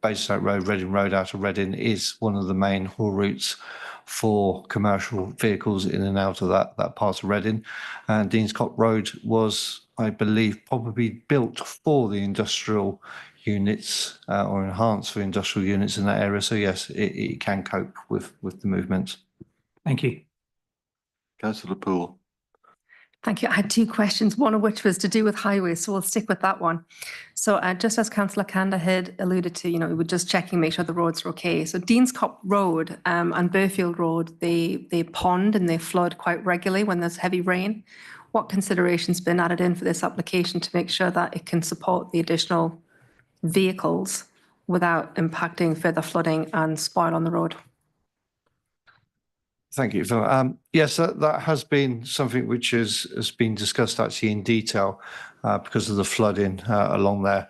Basingstoke Road, Reading Road out of Reading is one of the main haul routes for commercial vehicles in and out of that part of Reading. And Deans Cop Road was, I believe, probably built for the industrial units or enhanced for industrial units in that area. So yes, it can cope with the movements. Thank you. Councillor Poole. Thank you. I had two questions, one of which was to do with highways, so we'll stick with that one. So just as Councillor Kanda had alluded to, we were just checking, make sure the roads are okay. So Deans Cop Road and Burfield Road, they pond and they flood quite regularly when there's heavy rain. What considerations been added in for this application to make sure that it can support the additional vehicles without impacting further flooding and spoil on the road? Thank you. Yes, that has been something which has been discussed actually in detail because of the flooding along there.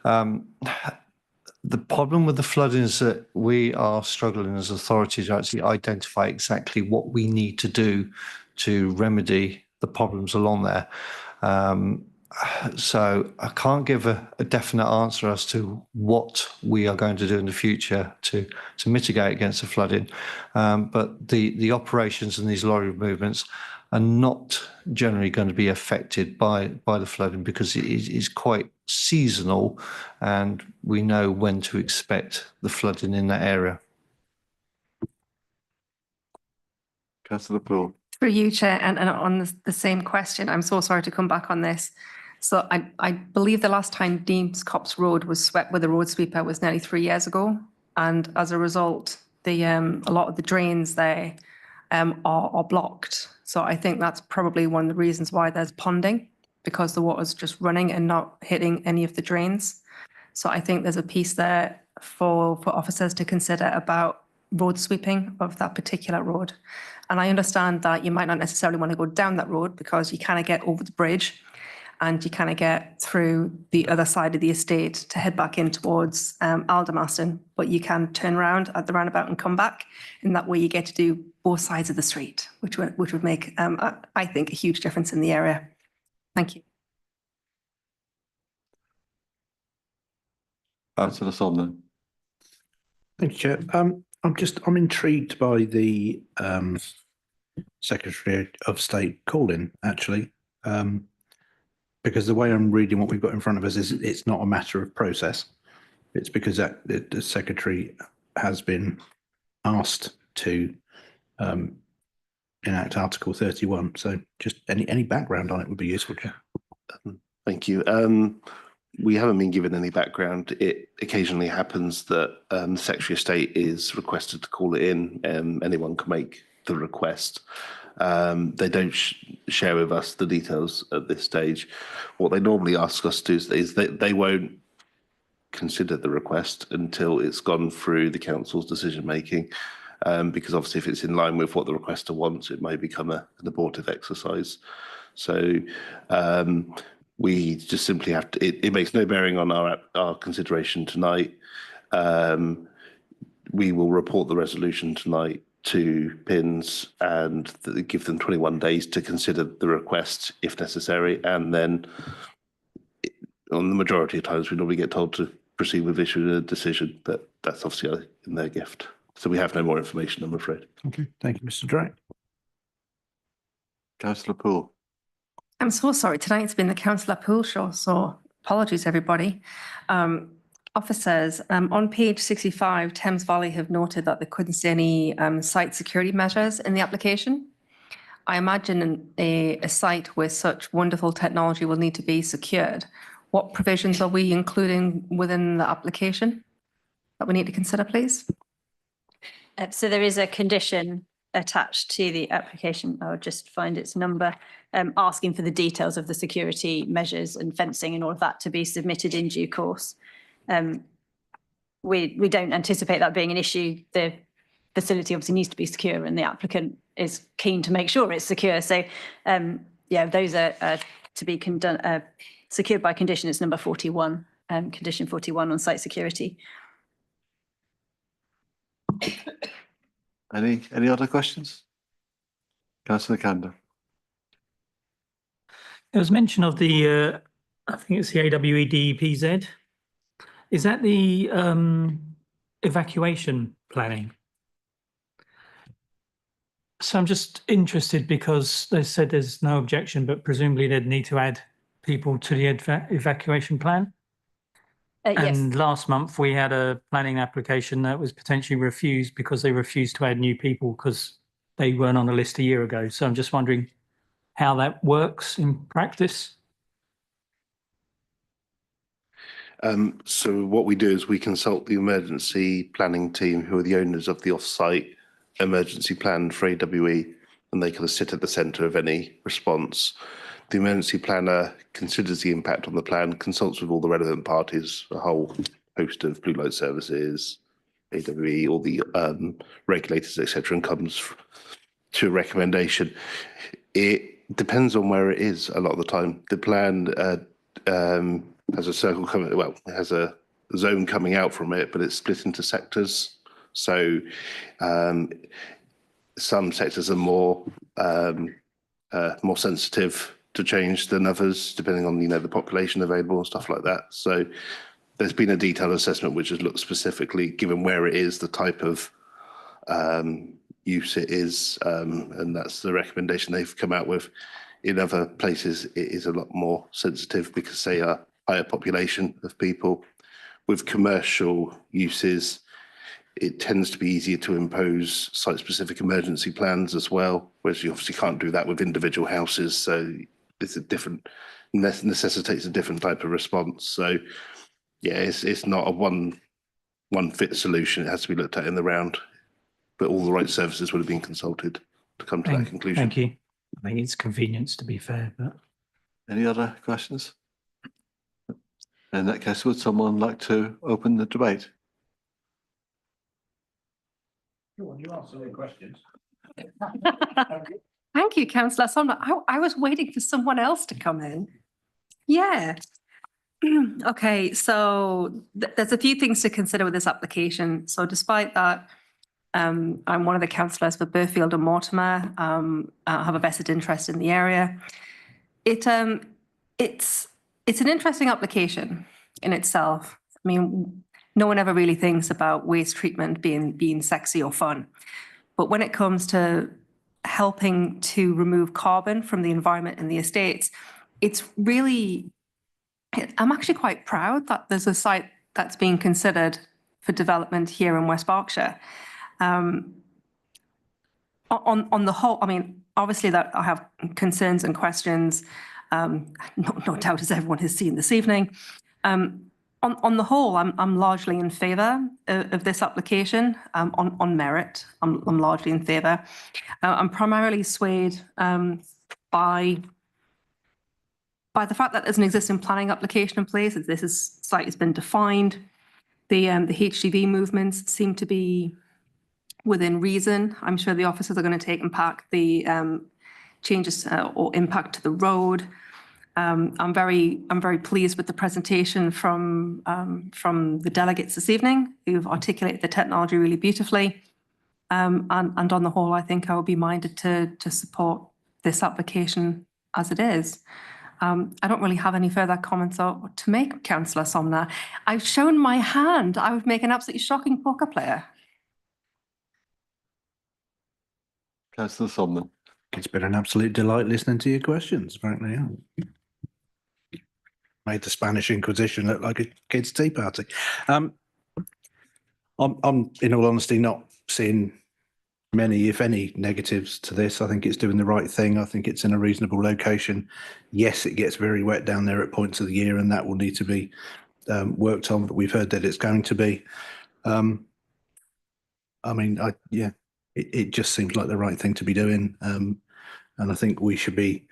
The problem with the flooding is that we are struggling as authorities to actually identify exactly what we need to do to remedy the problems along there. So I can't give a definite answer as to what we are going to do in the future to mitigate against the flooding. But the operations and these lorry movements are not generally going to be affected by the flooding because it is quite seasonal and we know when to expect the flooding in that area. Councillor Poole. Through you, Chair, and on the same question, I'm so sorry to come back on this. So I believe the last time Deans Cop's Road was swept with a road sweeper was nearly 3 years ago. And as a result, a lot of the drains there are blocked. So I think that's probably one of the reasons why there's ponding, because the water's just running and not hitting any of the drains. So I think there's a piece there for officers to consider about road sweeping of that particular road. And I understand that you might not necessarily want to go down that road because you kind of get over the bridge and you kind of get through the other side of the estate to head back in towards Aldermaston, but you can turn around at the roundabout and come back. And that way you get to do both sides of the street, which would make, I think, a huge difference in the area. Thank you. Councillor Solomon. Thank you, Chair. I'm intrigued by the Secretary of State call-in, actually, because the way I'm reading what we've got in front of us is it's not a matter of process. It's because the secretary has been asked to enact Article 31. So just any background on it would be useful, Chair. Thank you. We haven't been given any background. It occasionally happens that the Secretary of State is requested to call it in. Anyone can make the request. They don't share with us the details at this stage. What they normally ask us to do is that they won't consider the request until it's gone through the council's decision making, because obviously if it's in line with what the requester wants, it may become an abortive exercise. So we just simply have to, it makes no bearing on our consideration tonight. We will report the resolution tonight to PINS and give them 21 days to consider the request if necessary. And then on the majority of times, we normally get told to proceed with issuing a decision, but that's obviously in their gift. So we have no more information, I'm afraid. Okay, thank you, Mr. Drake. Councillor Poole. I'm so sorry. Tonight's been the Councillor Poole show, so apologies, everybody. Officers, on page 65, Thames Valley have noted that they couldn't see any site security measures in the application. I imagine a site with such wonderful technology will need to be secured. What provisions are we including within the application that we need to consider, please? So there is a condition attached to the application. I'll just find its number, asking for the details of the security measures and fencing and all of that to be submitted in due course. We don't anticipate that being an issue. The facility obviously needs to be secure and the applicant is keen to make sure it's secure. So yeah, those are to be secured by condition. It's number 41, condition 41 on site security. Any other questions? Councillor Kander. There was mention of the, I think it's the AWEDPZ. Is that the evacuation planning? So I'm just interested because they said there's no objection, but presumably they'd need to add people to the evacuation plan. Yes. And last month we had a planning application that was potentially refused because they refused to add new people because they weren't on the list a year ago. So I'm just wondering how that works in practice. So what we do is we consult the emergency planning team, who are the owners of the off-site emergency plan for AWE, and they kind of sit at the centre of any response. The emergency planner considers the impact on the plan, consults with all the relevant parties, a whole host of blue light services, AWE, all the regulators, etc., and comes to a recommendation. It depends on where it is a lot of the time. The plan has a circle coming, well, it has a zone coming out from it, but it's split into sectors. So some sectors are more sensitive to change than others, depending on the population available and stuff like that. So there's been a detailed assessment which has looked specifically, given where it is, the type of use it is, and that's the recommendation they've come out with. In other places, it is a lot more sensitive because they are higher population of people. With commercial uses, it tends to be easier to impose site-specific emergency plans as well, whereas you obviously can't do that with individual houses. So it's a different, necessitates a different type of response. So yeah, it's not a one fit solution. It has to be looked at in the round, but all the right services would have been consulted to come to that conclusion. Thank you. I think it's convenience, to be fair. But any other questions? In that case, would someone like to open the debate? You answer the questions. Thank you, Councillor Sommer. I was waiting for someone else to come in. Yeah. Okay, so there's a few things to consider with this application. So despite that, I'm one of the councillors for Burfield and Mortimer. I have a vested interest in the area. It's an interesting application in itself. I mean, no one ever really thinks about waste treatment being sexy or fun. But when it comes to helping to remove carbon from the environment and the estates, it's really, I'm actually quite proud that there's a site that's being considered for development here in West Berkshire. On the whole, I mean, obviously that I have concerns and questions, no doubt as everyone has seen this evening. On the whole, I'm largely in favour of this application. On merit, I'm largely in favour. I'm primarily swayed by the fact that there's an existing planning application in place. That this site has been defined. The HGV movements seem to be within reason. I'm sure the officers are going to take impact the changes or impact to the road. I'm very pleased with the presentation from the delegates this evening, who've articulated the technology really beautifully. And on the whole, I think I would be minded to support this application as it is. I don't really have any further comments to make, Councillor Somner. I've shown my hand. I would make an absolutely shocking poker player. Councillor Somner. It's been an absolute delight listening to your questions, frankly. Made the Spanish Inquisition look like a kids' tea party. I'm, in all honesty, not seeing many, if any, negatives to this. I think it's doing the right thing. I think it's in a reasonable location. Yes, it gets very wet down there at points of the year, and that will need to be worked on. But we've heard that it's going to be. I mean, it just seems like the right thing to be doing, and I think we should be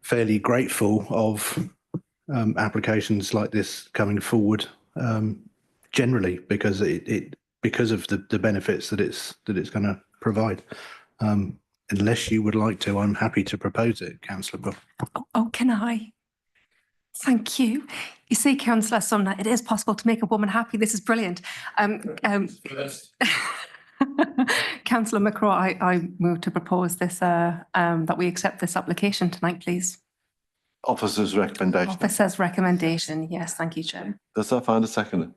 fairly grateful of applications like this coming forward generally, because because of the benefits that it's going to provide. Unless you would like to, I'm happy to propose it, Councillor Bull. Oh, can I? Thank you. You see, Councillor Sumner, it is possible to make a woman happy. This is brilliant. Councillor McCraw, I move to propose this, that we accept this application tonight, please. Officer's recommendation. Officer's recommendation. Yes, thank you, Chair. Does that find a second?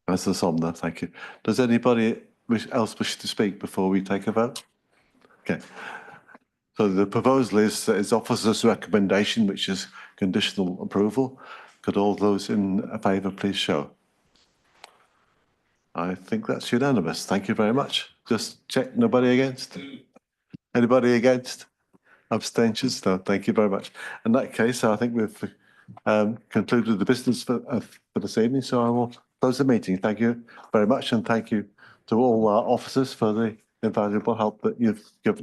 Councillor Somner, thank you. Does anybody else wish to speak before we take a vote? Okay. So the proposal is officer's recommendation, which is conditional approval. Could all those in favour please show? I think that's unanimous. Thank you very much. Just check, nobody against? Anybody against? Abstentions? No, thank you very much. In that case, I think we've concluded the business for this evening, so I will close the meeting. Thank you very much, and thank you to all our officers for the invaluable help that you've given.